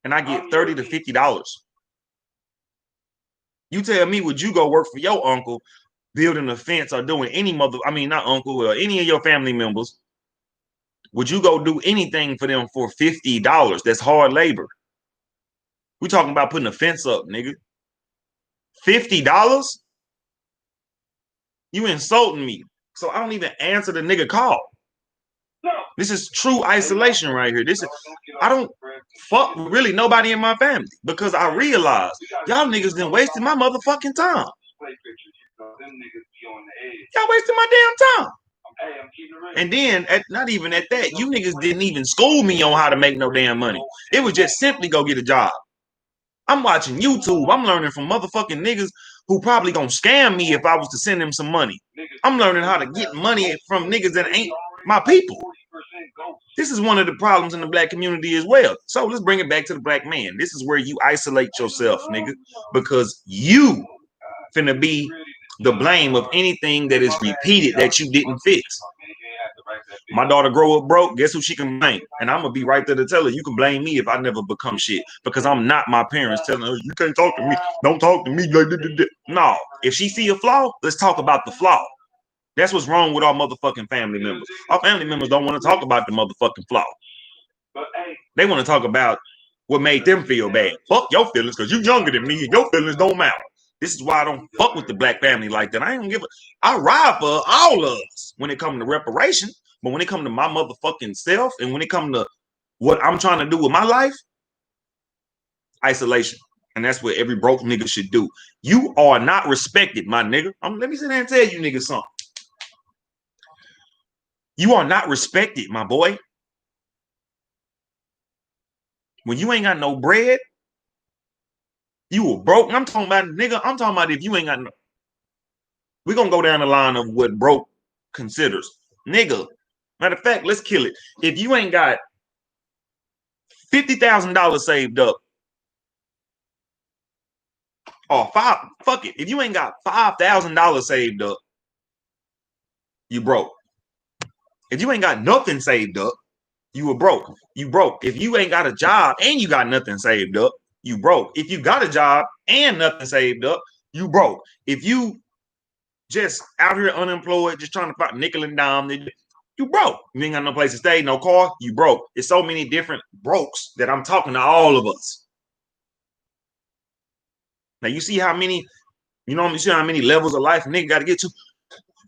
And I get 30 to 50 dollars. You tell me, would you go work for your uncle building a fence or doing any not uncle or any of your family members? Would you go do anything for them for $50? That's hard labor. We talking about putting a fence up, nigga. $50? You insulting me. So I don't even answer the nigga call. This is true isolation right here. I don't fuck with really nobody in my family because I realize y'all niggas done wasted my motherfucking time. Y'all wasted my damn time. And then, not even at that, you niggas didn't even school me on how to make no damn money. It was just simply go get a job. I'm watching YouTube. I'm learning from motherfucking niggas who probably gonna scam me if I was to send them some money. I'm learning how to get money from niggas that ain't my people. This is one of the problems in the black community as well. So let's bring it back to the black man. This is where you isolate yourself, nigga, because you finna be the blame of anything that is repeated that you didn't fix. My daughter grow up broke, guess who she can blame? And I'm gonna be right there to tell her, you can blame me if I never become shit, because I'm not my parents telling her, you can't talk to me, don't talk to me. No, if she see a flaw, let's talk about the flaw. That's what's wrong with our motherfucking family members. Our family members don't want to talk about the motherfucking flaw. They want to talk about what made them feel bad. Fuck your feelings, because you younger than me and your feelings don't matter. This is why I don't fuck with the black family like that. I ride for all of us when it comes to reparations, but when it comes to my motherfucking self and when it comes to what I'm trying to do with my life, isolation. And that's what every broke nigga should do. You are not respected, my nigga. Let me sit there and tell you niggas something. You are not respected, my boy. When you ain't got no bread, you were broke. I'm talking about, nigga, I'm talking about if you ain't got no. We're going to go down the line of what broke considers. Nigga, matter of fact, let's kill it. If you ain't got $50,000 saved up, or fuck it. If you ain't got $5,000 saved up, you broke. If you ain't got nothing saved up, you were broke. You broke. If you ain't got a job and you got nothing saved up, you broke. If you got a job and nothing saved up, you broke. If you just out here unemployed, just trying to find nickel and dime, you broke. You ain't got no place to stay, no car, you broke. It's so many different brokes that I'm talking to all of us. Now you see how many, you see how many levels of life a nigga got to get to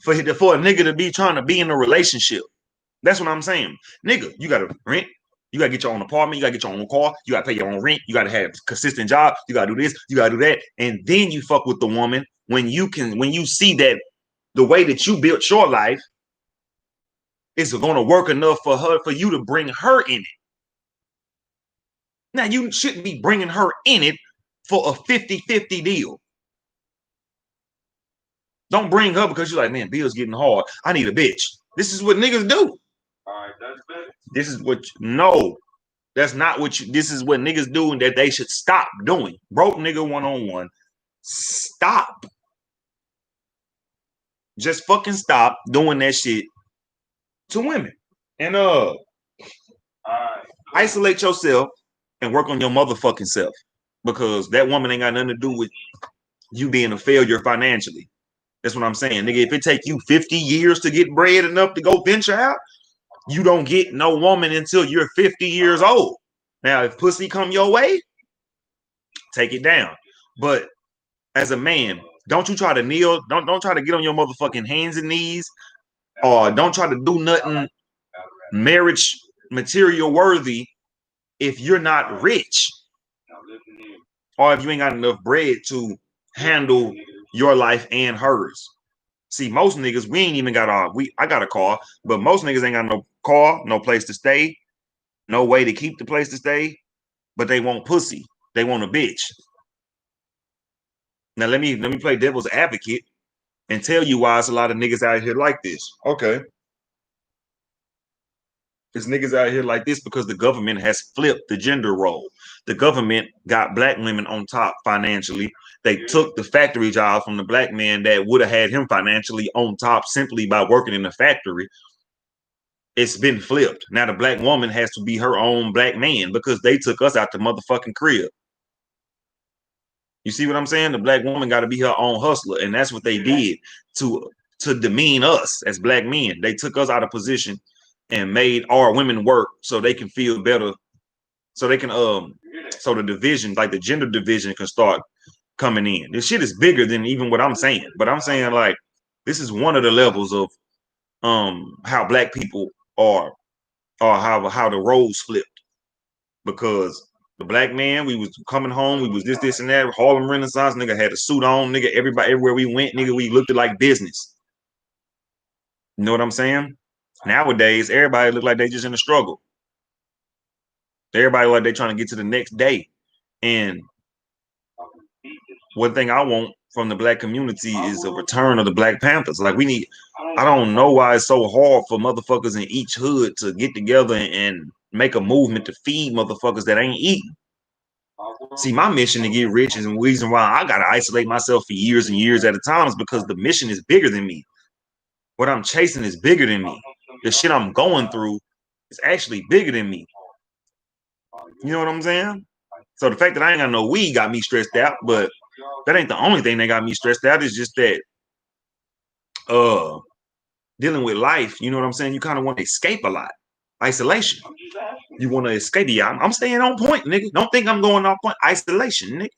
for a nigga to be trying to be in a relationship. That's what I'm saying. Nigga, you got to rent. You got to get your own apartment. You got to get your own car. You got to pay your own rent. You got to have a consistent job. You got to do this. You got to do that. And then you fuck with the woman when you see that the way that you built your life is going to work enough for you to bring her in it. Now, you shouldn't be bringing her in it for a 50-50 deal. Don't bring her because you're like, man, bill's getting hard. I need a bitch. This is what niggas do. All right, that's better. This is what no, that's not what this is what niggas do and that they should stop doing. Broke nigga one-on-one. Stop. Just fucking stop doing that shit to women. And isolate yourself and work on your motherfucking self. Because that woman ain't got nothing to do with you being a failure financially. That's what I'm saying. Nigga, if it take you 50 years to get bread enough to go venture out, you don't get no woman until you're 50 years old. Now, if pussy come your way, take it down. But as a man, don't you try to kneel. Don't try to get on your motherfucking hands and knees, or don't try to do nothing marriage material worthy if you're not rich. or if you ain't got enough bread to handle your life and hers. See, most niggas, we ain't even got I got a car, but most niggas ain't got no car, no place to stay, no way to keep the place to stay, but they want pussy. They want a bitch. Now let me play devil's advocate and tell you why it's a lot of niggas out here like this. Okay. There's niggas out here like this because the government has flipped the gender role. The government got black women on top financially. They took the factory job from the black man that would have had him financially on top simply by working in the factory. It's been flipped. Now the black woman has to be her own black man because they took us out the motherfucking crib. You see what I'm saying? The black woman got to be her own hustler, and that's what they did to demean us as black men. They took us out of position and made our women work so they can feel better, so they can so the division, like the gender division, can start coming in. This shit is bigger than even what I'm saying, but I'm saying like this is one of the levels of how black people are, or how the roles flipped, because the black man, we was coming home, we was this and that. Harlem Renaissance, nigga had a suit on, nigga. Everybody, everywhere we went, nigga, we looked like business. You know what I'm saying? Nowadays, everybody look like they just in a struggle. Everybody like they trying to get to the next day. And one thing I want from the black community is a return of the Black Panthers. Like we need, I don't know why it's so hard for motherfuckers in each hood to get together and make a movement to feed motherfuckers that ain't eating. See, my mission to get rich is the reason why I gotta isolate myself for years and years at a time is because the mission is bigger than me. What I'm chasing is bigger than me. The shit I'm going through is actually bigger than me. You know what I'm saying? So the fact that I ain't got no weed got me stressed out, but that ain't the only thing that got me stressed out. It's just that dealing with life, you know what I'm saying? You kind of want to escape a lot. Isolation. You want to escape. Yeah, I'm staying on point, nigga. Don't think I'm going off point. Isolation, nigga.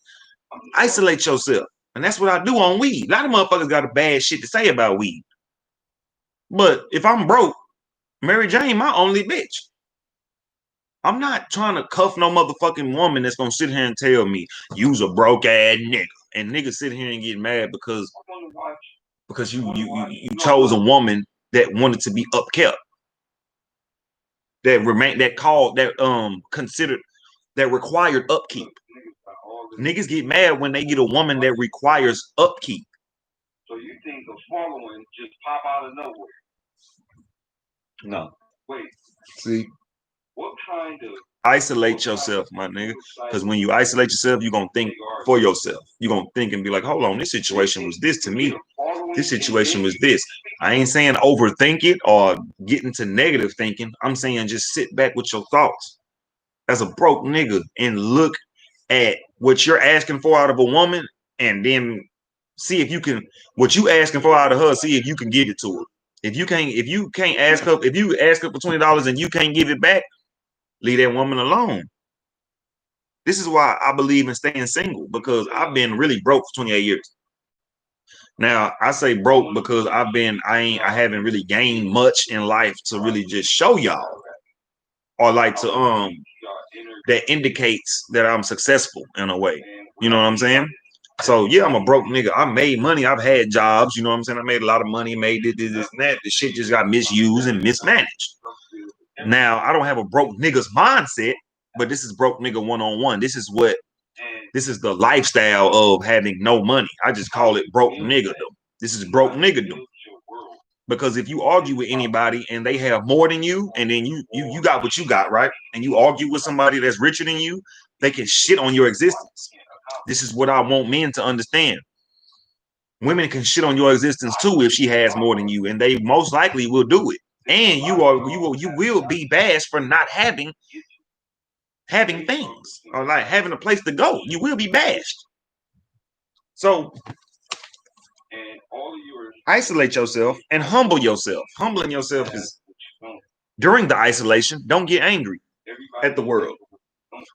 Isolate yourself. And that's what I do on weed. A lot of motherfuckers got a bad shit to say about weed. But if I'm broke, Mary Jane, my only bitch. I'm not trying to cuff no motherfucking woman that's gonna sit here and tell me you's a broke ass nigga. And niggas sit here and get mad because you chose a woman that wanted to be upkept. Considered that required upkeep. Niggas get mad when they get a woman that requires upkeep. So you think a following just pop out of nowhere? No. Wait. See? What kind of isolate yourself, my nigga? Because when you isolate yourself, you're gonna think for yourself. You're gonna think and be like, hold on, this situation was this to me. This situation was this. I ain't saying overthink it or get into negative thinking. I'm saying just sit back with your thoughts as a broke nigga and look at what you're asking for out of a woman, and then see if you can, what you asking for out of her, see if you can give it to her. If you can't ask her, if you ask her for $20 and you can't give it back, leave that woman alone. This is why I believe in staying single, because I've been really broke for 28 years. Now I say broke because I haven't really gained much in life to really just show y'all, or like to that indicates that I'm successful in a way. You know what I'm saying? So yeah, I'm a broke nigga. I made money. I've had jobs. You know what I'm saying? I made a lot of money. Made this and that. The shit just got misused and mismanaged. Now I don't have a broke nigga's mindset, but this is broke nigga one-on-one. This is the lifestyle of having no money. I just call it broke niggerdom. This is broke niggerdom. Because if you argue with anybody and they have more than you, and then you got what you got, right? And you argue with somebody that's richer than you, they can shit on your existence. This is what I want men to understand. Women can shit on your existence too if she has more than you, and they most likely will do it. And you will be bashed for not having things, or like having a place to go. You will be bashed. So isolate yourself and humble yourself. Humbling yourself is during the isolation. Don't get angry at the world.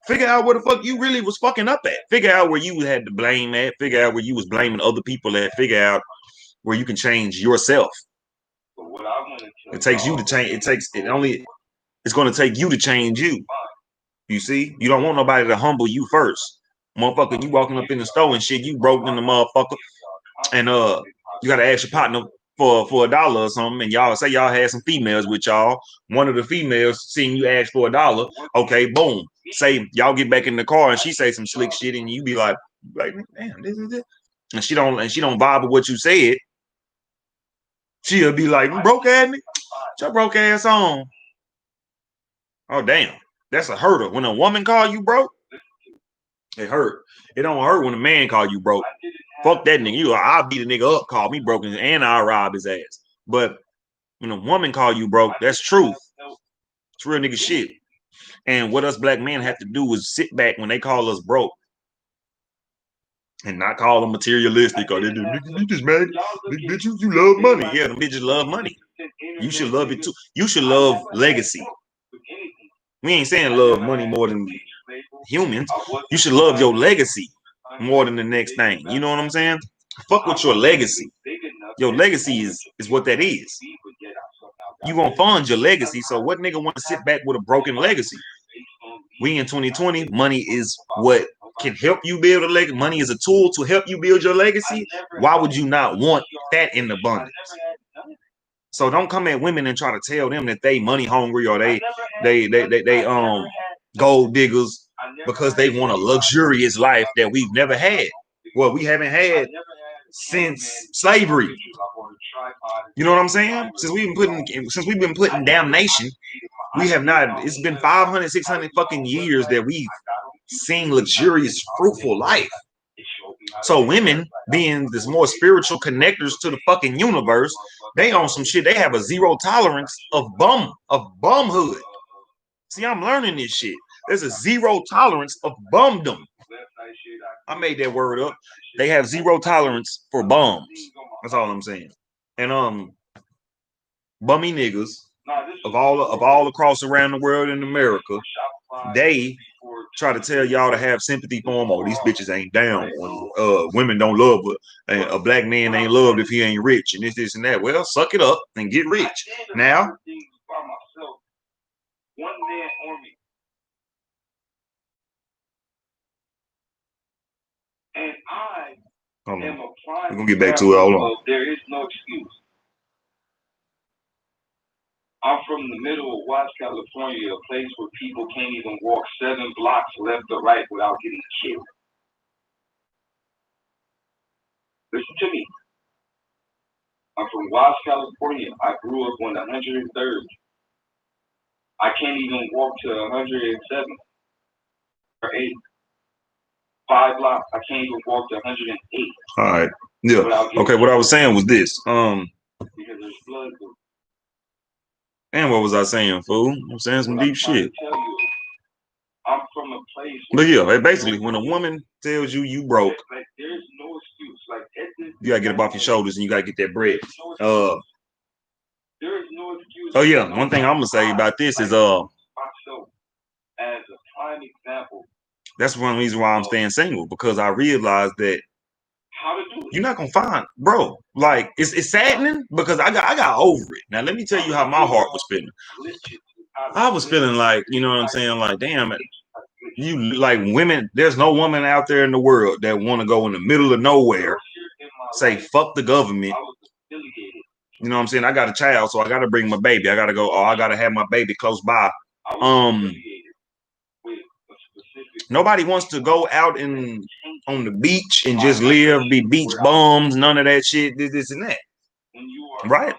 Figure out where the fuck you really was fucking up at. Figure out where you had to blame at. Figure out where you was blaming other people at. Figure out where you can change yourself. It takes you to change. It's going to take you to change you. You see, you don't want nobody to humble you first. Motherfucker, you walking up in the store and shit, you broke in the motherfucker. And you gotta ask your partner for $1 or something, and y'all say y'all had some females with y'all. One of the females seeing you ask for $1, okay, boom. Say y'all get back in the car and she say some slick shit, and you be like, damn, this is it. And she don't vibe with what you said. She'll be like, broke ass nigga, your broke ass on. Oh damn, that's a hurter. When a woman call you broke, it hurt. It don't hurt when a man call you broke. Fuck that nigga. I'll beat a nigga up, call me broken, and I'll rob his ass. But when a woman call you broke, that's truth. It's real nigga shit. And what us black men have to do is sit back when they call us broke and not call them materialistic or they just mad. Bitch, you love money. Yeah, the bitches love money. You should love it too. You should love legacy. We ain't saying love money more than humans. You should love your legacy more than the next thing. You know what I'm saying? Fuck with your legacy. Your legacy is what that is. You gonna fund your legacy. So what nigga want to sit back with a broken legacy? We in 2020, money is what can help you build a legacy. Money is a tool to help you build your legacy. Why would you not want that in abundance? So don't come at women and try to tell them that they money hungry or they gold diggers because they want a luxurious life that we've never had. Well, we haven't had since slavery. You know what I'm saying? Since we've been putting damnation, we have not. It's been 500, 600 fucking years that we've seen luxurious, fruitful life. So women, being this more spiritual connectors to the fucking universe, they on some shit. They have a zero tolerance of bumhood. See, I'm learning this shit. There's a zero tolerance of bumdom. I made that word up. They have zero tolerance for bums. That's all I'm saying. And bummy niggas of all across around the world in America, they try to tell y'all to have sympathy for them. Oh, these bitches ain't down. Women don't love a black man ain't loved if he ain't rich and this and that. Well, suck it up and get rich. Now, and I am applying. We're gonna get back to it. Hold on. There is no excuse. I'm from the middle of Watts, California, a place where people can't even walk 7 blocks left or right without getting killed. Listen to me. I'm from Watts, California. I grew up on 103rd. I can't even walk to 107 or 8. 5 blocks. I can't even walk to 108. All right. Yeah. Okay. What I was saying was this. Because there's blood. And what was I saying, fool? I'm saying some deep shit. I'm from a place. But yeah, basically, when a woman tells you you broke, there's no excuse. You gotta get up off your shoulders and you gotta get that bread. There is no excuse. Oh yeah, one thing I'm gonna say about this is myself as a prime example. That's one reason why I'm staying single, because I realized that you're not gonna find, bro. Like it's saddening because I got over it. Now let me tell you how my heart was feeling. I was feeling like, you know what I'm saying, like damn it. You like women, there's no woman out there in the world that want to go in the middle of nowhere, say fuck the government. You know what I'm saying? I got a child, so I gotta bring my baby. I gotta go, I gotta have my baby close by. Nobody wants to go out and on the beach and just live, be beach bums, none of that shit, this and that. Right?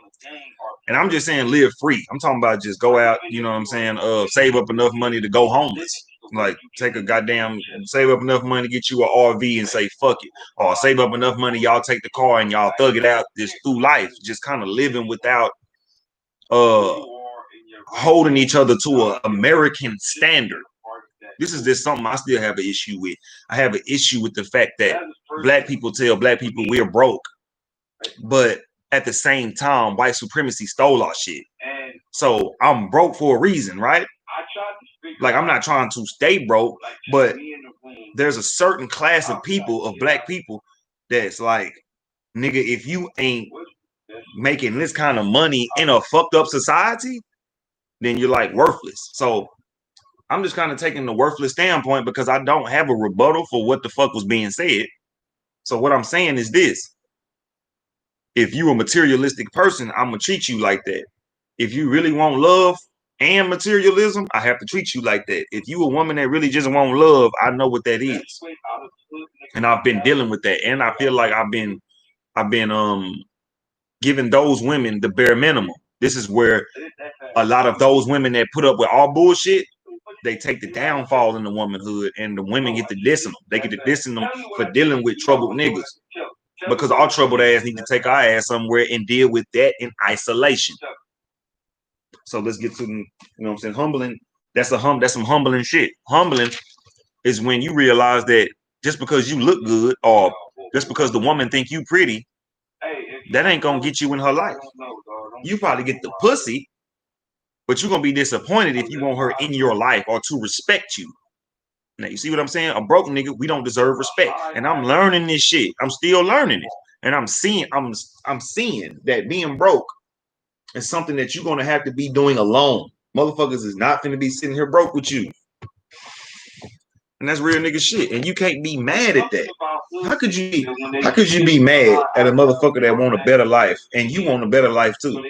And I'm just saying live free. I'm talking about just go out, you know what I'm saying, save up enough money to go homeless. Like take a goddamn, save up enough money to get you an RV and say fuck it. Or save up enough money, y'all take the car and y'all thug it out just through life. Just kind of living without holding each other to an American standard. This is just something I still have an issue with. I have an issue with the fact that black people tell black people we're broke. But at the same time, white supremacy stole our shit. So I'm broke for a reason, right? Like I'm not trying to stay broke, but there's a certain class of people, of black people, that's like, nigga, if you ain't making this kind of money in a fucked up society, then you're like worthless. So I'm just kind of taking the worthless standpoint because I don't have a rebuttal for what the fuck was being said. So what I'm saying is this. If you a materialistic person, I'm going to treat you like that. If you really want love and materialism, I have to treat you like that. If you a woman that really just want love, I know what that is. And I've been dealing with that. And I feel like I've been giving those women the bare minimum. This is where a lot of those women that put up with all bullshit, they take the downfall in the womanhood, and the women get to dissing them. They get to dissing them for dealing with troubled niggas. Because our troubled ass need to take our ass somewhere and deal with that in isolation. So let's get to, you know what I'm saying, humbling. That's some humbling shit. Humbling is when you realize that just because you look good or just because the woman think you pretty, that ain't gonna get you in her life. You probably get the pussy, but you're gonna be disappointed if you want her in your life or to respect you. Now you see what I'm saying? A broke nigga, we don't deserve respect. And I'm learning this shit. I'm still learning it. And I'm seeing that being broke is something that you're gonna have to be doing alone. Motherfuckers is not gonna be sitting here broke with you. And that's real nigga shit. And you can't be mad at that. How could you be mad at a motherfucker that want a better life and you want a better life too?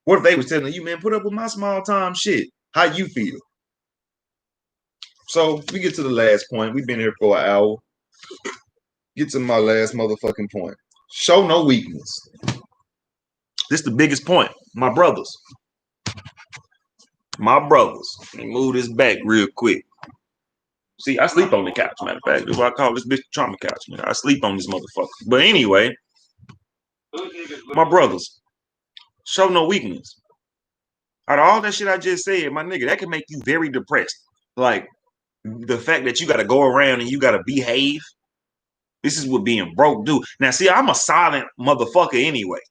What if they was telling you, man, put up with my small time shit? How you feel? So we get to the last point. We've been here for an hour. Get to my last motherfucking point. Show no weakness. This is the biggest point. My brothers. Let me move this back real quick. See, I sleep on the couch, matter of fact. That's why I call this bitch the trauma couch, man. I sleep on this motherfucker. But anyway, my brothers, show no weakness. Out of all that shit I just said, my nigga, that can make you very depressed. Like, the fact that you got to go around and you got to behave. This is what being broke do. Now, see, I'm a silent motherfucker anyway.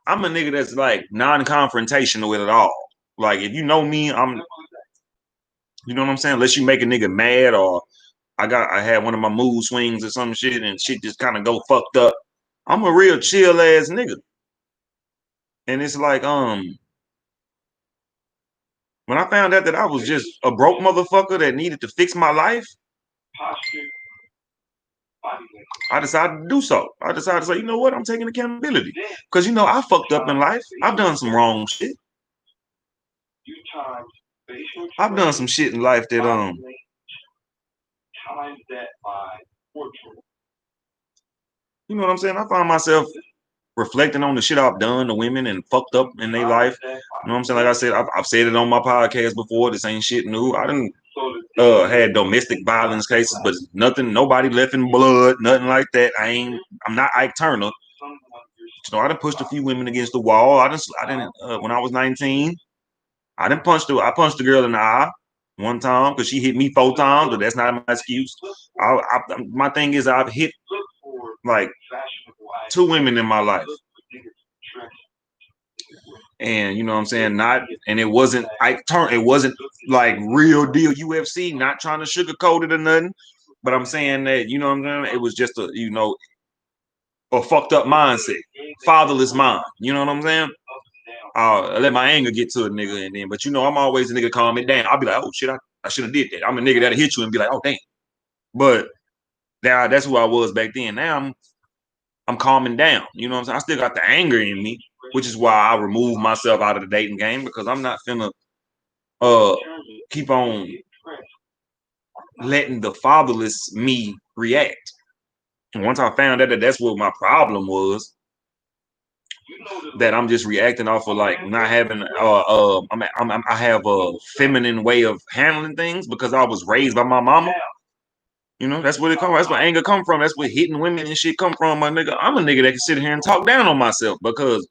I'm a nigga that's like non-confrontational with it all. Like, if you know me, you know what I'm saying? Unless you make a nigga mad or I had one of my mood swings or some shit and shit just kind of go fucked up. I'm a real chill ass nigga. And it's like, when I found out that I was just a broke motherfucker that needed to fix my life, I decided to do so. I decided to say, you know what? I'm taking accountability. Because, you know, I fucked up in life. I've done some wrong shit. I've done some shit in life that, you know what I'm saying? I find myself reflecting on the shit I've done to women and fucked up in their life. You know what I'm saying? Like I said, I've said it on my podcast before. This ain't shit new. I done had domestic violence cases, but nobody left in blood, nothing like that. I'm not Ike Turner. You know, I done pushed a few women against the wall. I didn't when I was 19, I punched a girl in the eye one time because she hit me 4 times, but that's not my excuse. My thing is I've hit like 2 women in my life. And you know what I'm saying? And it wasn't it wasn't like real deal UFC, not trying to sugarcoat it or nothing. But I'm saying that, you know what I'm saying? It was just a fucked up mindset, fatherless mind. You know what I'm saying? I let my anger get to a nigga, and then, but you know, I'm always a nigga calm it down. I'll be like, oh shit, I should have did that. I'm a nigga that'll hit you and be like, oh damn. But that's who I was back then. Now I'm calming down. You know what I'm saying? I still got the anger in me, which is why I removed myself out of the dating game, because I'm not finna keep on letting the fatherless me react. And once I found out that that's what my problem was, that I'm just reacting off of like not having I have a feminine way of handling things because I was raised by my mama. You know, that's where it come from. That's where anger come from. That's where hitting women and shit come from, my nigga. I'm a nigga that can sit here and talk down on myself because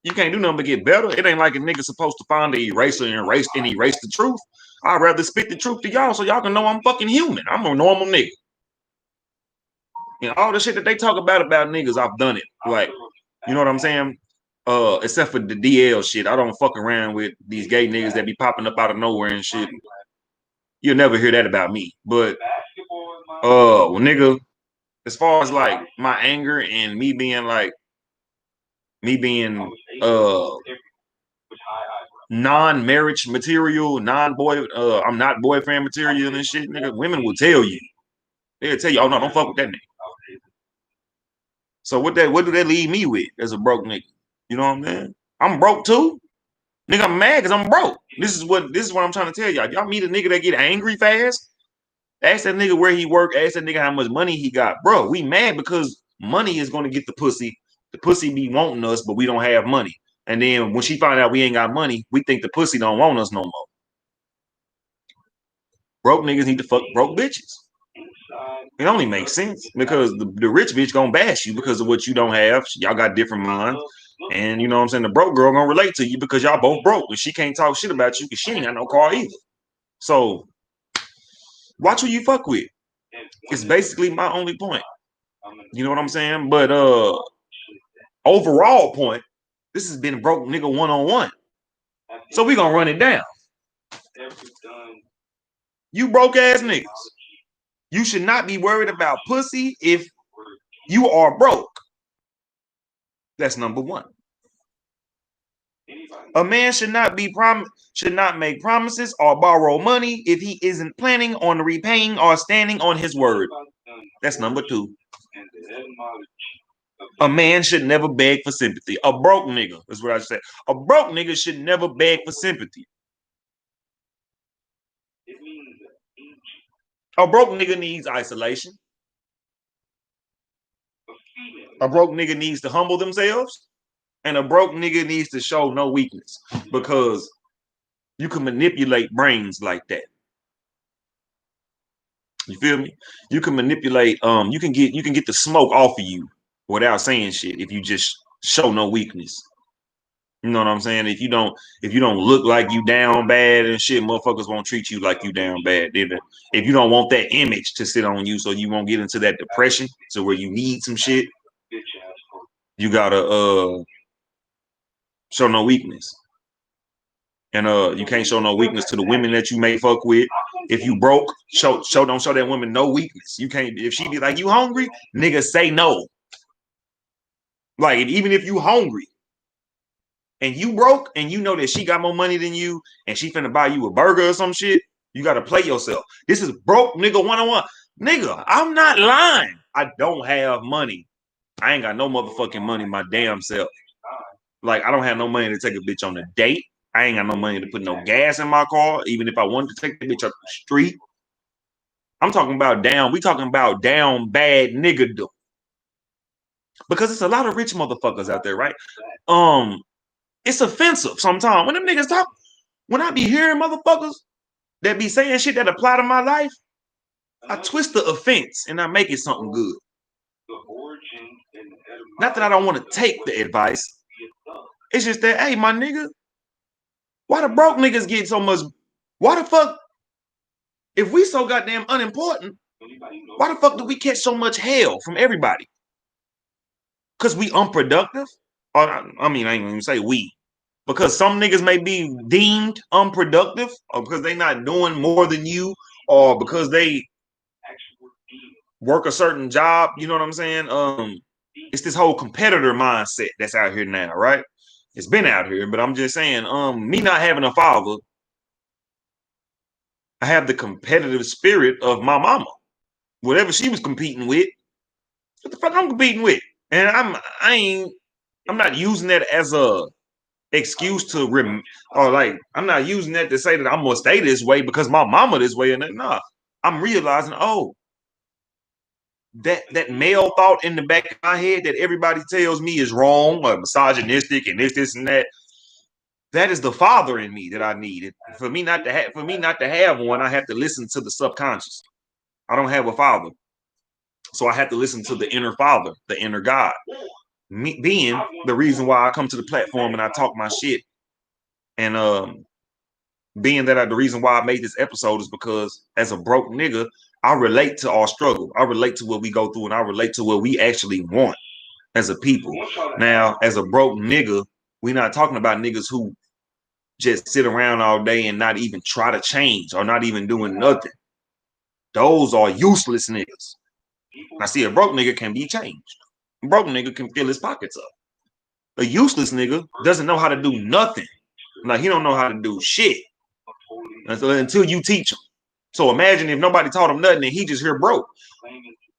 you can't do nothing but get better. It ain't like a nigga supposed to find the eraser and erase the truth. I'd rather spit the truth to y'all so y'all can know I'm fucking human. I'm a normal nigga. And all the shit that they talk about niggas, I've done it. Like, you know what I'm saying? Except for the DL shit. I don't fuck around with these gay niggas that be popping up out of nowhere and shit. You'll never hear that about me. But nigga, as far as like my anger and me being non-marriage material, non-boy, I'm not boyfriend material and shit, nigga, women will tell you. They'll tell you, oh no, don't fuck with that nigga. So what do that leave me with as a broke nigga? You know what I'm saying? I'm broke too. Nigga, I'm mad because I'm broke. This is what I'm trying to tell y'all. Y'all meet a nigga that get angry fast. Ask that nigga where he work. Ask that nigga how much money he got. Bro, we mad because money is going to get the pussy. The pussy be wanting us, but we don't have money. And then when she find out we ain't got money, we think the pussy don't want us no more. Broke niggas need to fuck broke bitches. It only makes sense because the rich bitch gonna bash you because of what you don't have. Y'all got different minds. And you know what I'm saying? The broke girl gonna relate to you because y'all both broke. And she can't talk shit about you because she ain't got no car either. So watch who you fuck with. It's basically my only point. You know what I'm saying? But overall point, this has been broke nigga one-on-one. So we gonna run it down. You broke ass niggas. You should not be worried about pussy if you are broke. That's number one. A man should not make promises or borrow money if he isn't planning on repaying or standing on his word. That's number two. A man should never beg for sympathy. A broke nigga, that's what I said. A broke nigga should never beg for sympathy. A broke nigga needs isolation. A broke nigga needs to humble themselves. And a broke nigga needs to show no weakness because you can manipulate brains like that. You feel me? You can manipulate, you can get the smoke off of you without saying shit if you just show no weakness. You know what I'm saying? If you don't look like you down bad and shit, motherfuckers won't treat you like you down bad. If you don't want that image to sit on you so you won't get into that depression, so where you need some shit, you gotta show no weakness. And you can't show no weakness to the women that you may fuck with. If you broke, don't show that woman no weakness. You can't, if she be like, you hungry? Nigga, say no. Like, even if you hungry and you broke and you know that she got more money than you and she finna buy you a burger or some shit, you gotta play yourself. This is broke nigga one-on-one. Nigga, I'm not lying. I don't have money. I ain't got no motherfucking money my damn self. Like, I don't have no money to take a bitch on a date. I ain't got no money to put no gas in my car, even if I wanted to take the bitch up the street. I'm talking about down. We talking about down bad nigga. Because it's a lot of rich motherfuckers out there, right? It's offensive sometimes. When them niggas talk, when I be hearing motherfuckers that be saying shit that apply to my life, I twist the offense and I make it something good. Not that I don't want to take the advice. It's just that, hey, my nigga, why the broke niggas get so much? Why the fuck? If we so goddamn unimportant, why the fuck do we catch so much hell from everybody? Because we unproductive? Or, I mean, I ain't even say we. Because some niggas may be deemed unproductive, or because they not doing more than you, or because they work a certain job. You know what I'm saying? It's this whole competitor mindset that's out here now, right? It's been out here, but I'm just saying, me not having a father, I have the competitive spirit of my mama. Whatever she was competing with, what the fuck I'm competing with? And I'm not using that as a excuse to or like I'm not using that to say that I'm gonna stay this way because my mama this way and that. Nah, I'm realizing, that male thought in the back of my head that everybody tells me is wrong or misogynistic and this and that. That is the father in me that I needed. For me not to have one, I have to listen to the subconscious. I don't have a father. So I have to listen to the inner father, the inner God. Me being the reason why I come to the platform and I talk my shit. And being that the reason why I made this episode is because as a broke nigga, I relate to our struggle. I relate to what we go through and I relate to what we actually want as a people. Now, as a broke nigga, we're not talking about niggas who just sit around all day and not even try to change or not even doing nothing. Those are useless niggas. I see a broke nigga can be changed. A broke nigga can fill his pockets up. A useless nigga doesn't know how to do nothing. Like, he don't know how to do shit until you teach him. So imagine if nobody taught him nothing and he just here broke.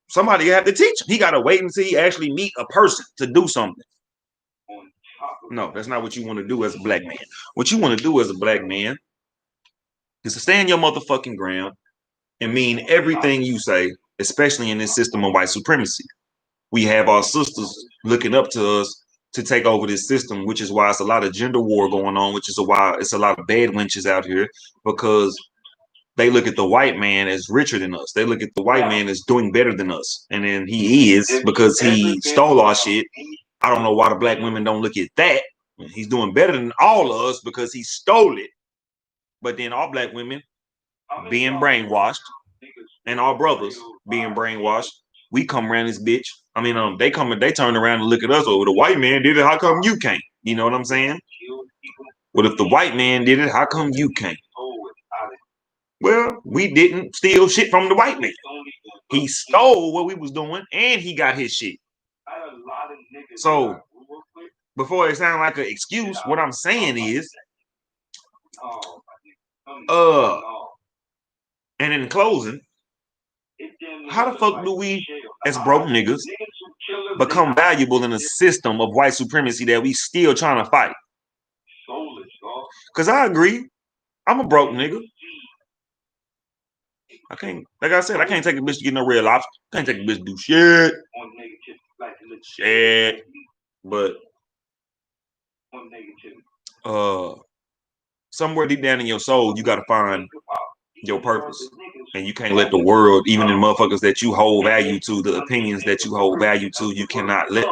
Somebody have to teach him. He got to wait until he actually meet a person to do something. No, that's not what you want to do as a black man. What you want to do as a black man is to stand your motherfucking ground and mean everything you say, especially in this system of white supremacy. We have our sisters looking up to us to take over this system, which is why it's a lot of gender war going on, which is why it's a lot of bad wenches out here, because they look at the white man as richer than us. They look at the white man as doing better than us. And then he is, because he stole our shit. I don't know why the black women don't look at that. He's doing better than all of us because he stole it. But then all black women being brainwashed and our brothers being brainwashed, we come around this bitch. I mean, they turn around and look at us. Oh, the white man did it. How come you can't? You know what I'm saying? Well, if the white man did it, how come you can't? Well, we didn't steal shit from the white man. He stole what we was doing, and he got his shit. So, before it sounds like an excuse, what I'm saying is, and in closing, how the fuck do we, as broke niggas, become valuable in a system of white supremacy that we still trying to fight? Because I agree, I'm a broke nigga. I can't, like I said, I can't take a bitch to get no real lobster. I can't take a bitch to do shit. Shit. But somewhere deep down in your soul, you gotta find your purpose. And you can't let the world, even the motherfuckers that you hold value to, the opinions that you hold value to, you cannot let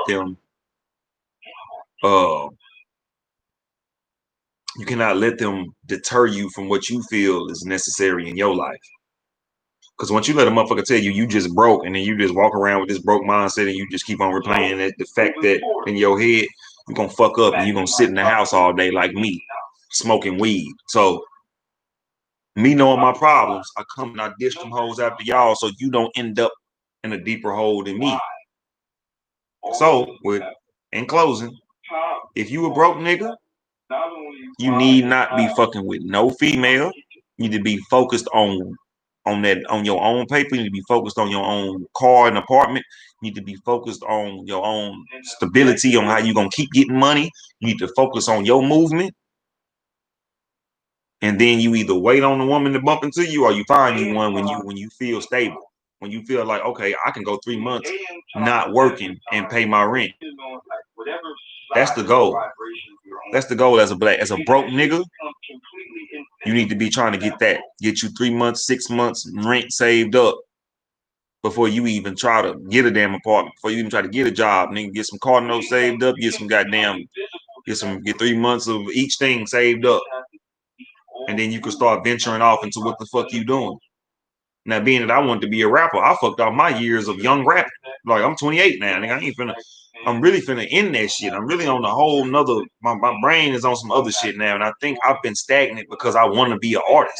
them deter you from what you feel is necessary in your life. Because once you let a motherfucker tell you you just broke, and then you just walk around with this broke mindset and you just keep on replaying it, the fact that in your head you're gonna fuck up and you're gonna sit in the house all day like me, smoking weed. So me knowing my problems, I come and I dish them holes after y'all so you don't end up in a deeper hole than me. So, in closing, if you a broke nigga, you need not be fucking with no female. You need to be focused on your own paper. You need to be focused on your own car and apartment. You need to be focused on your own stability, on how you're gonna keep getting money. You need to focus on your movement. And then you either wait on the woman to bump into you, or you find you one when you feel stable. When you feel like, okay, I can go 3 months not working and pay my rent. That's the goal. That's the goal as a broke nigga. You need to be trying to get you 3 months, 6 months rent saved up before you even try to get a damn apartment, before you even try to get a job. Nigga, get some car notes saved up, get 3 months of each thing saved up. And then you can start venturing off into what the fuck you doing. Now, being that I wanted to be a rapper, I fucked off my years of young rapping. Like, I'm 28 now, nigga. I'm really finna end that shit. I'm really on a whole nother, my brain is on some other shit now. And I think I've been stagnant because I want to be an artist.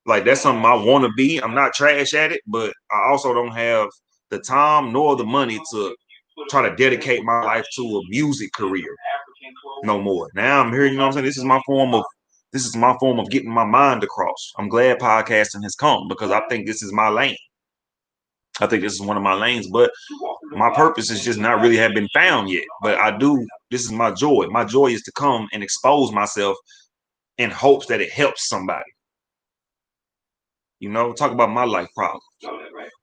Like, that's something I want to be. I'm not trash at it, but I also don't have the time nor the money to try to dedicate my life to a music career no more. Now I'm here, you know what I'm saying? This is my form of getting my mind across. I'm glad podcasting has come because I think this is my lane. I think this is one of my lanes, but my purpose is just not really have been found yet. But this is my joy. My joy is to come and expose myself in hopes that it helps somebody. You know, talk about my life problems.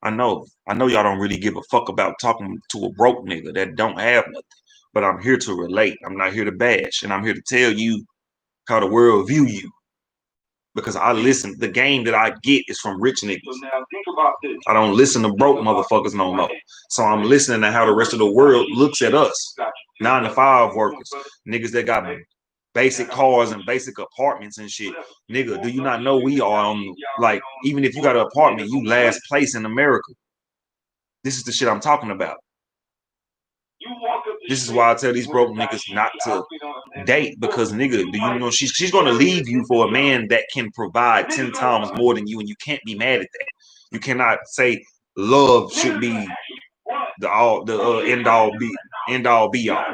I know y'all don't really give a fuck about talking to a broke nigga that don't have nothing, but I'm here to relate. I'm not here to bash, and I'm here to tell you how the world view you. Because I listen, the game that I get is from rich niggas. I don't listen to broke motherfuckers no more. So I'm listening to how the rest of the world looks at us. 9-to-5 workers, niggas that got basic cars and basic apartments and shit. Nigga, do you not know we are on, like, even if you got an apartment, you last place in America. This is the shit I'm talking about. This is why I tell these broke niggas not to date, because nigga, do you know she's gonna leave you for a man that can provide 10 times more than you, and you can't be mad at that. You cannot say love should be the end all be all.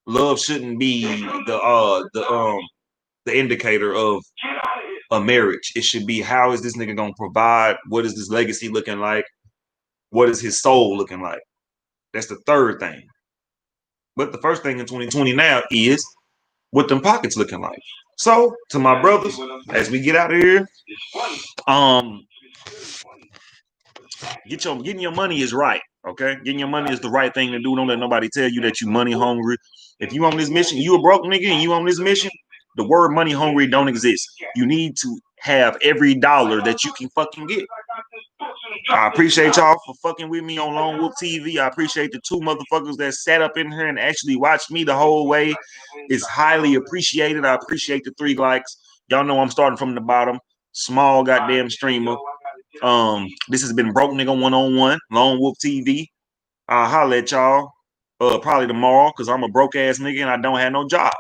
Love shouldn't be the indicator of a marriage. It should be, how is this nigga gonna provide? What is this legacy looking like? What is his soul looking like? That's the third thing. But the first thing in 2020 now is what them pockets looking like. So to my brothers, as we get out of here, getting your money is right. Okay, getting your money is the right thing to do. Don't let nobody tell you that you money hungry. If you on this mission, you a broke nigga, and you on this mission, the word money hungry don't exist. You need to have every dollar that you can fucking get. I appreciate y'all for fucking with me on Lone Wolf TV. I appreciate the 2 motherfuckers that sat up in here and actually watched me the whole way. It's highly appreciated. I appreciate the 3 likes. Y'all know I'm starting from the bottom. Small goddamn streamer. This has been Broke Nigga 101, Lone Wolf TV. I'll holler at y'all probably tomorrow, because I'm a broke ass nigga and I don't have no job.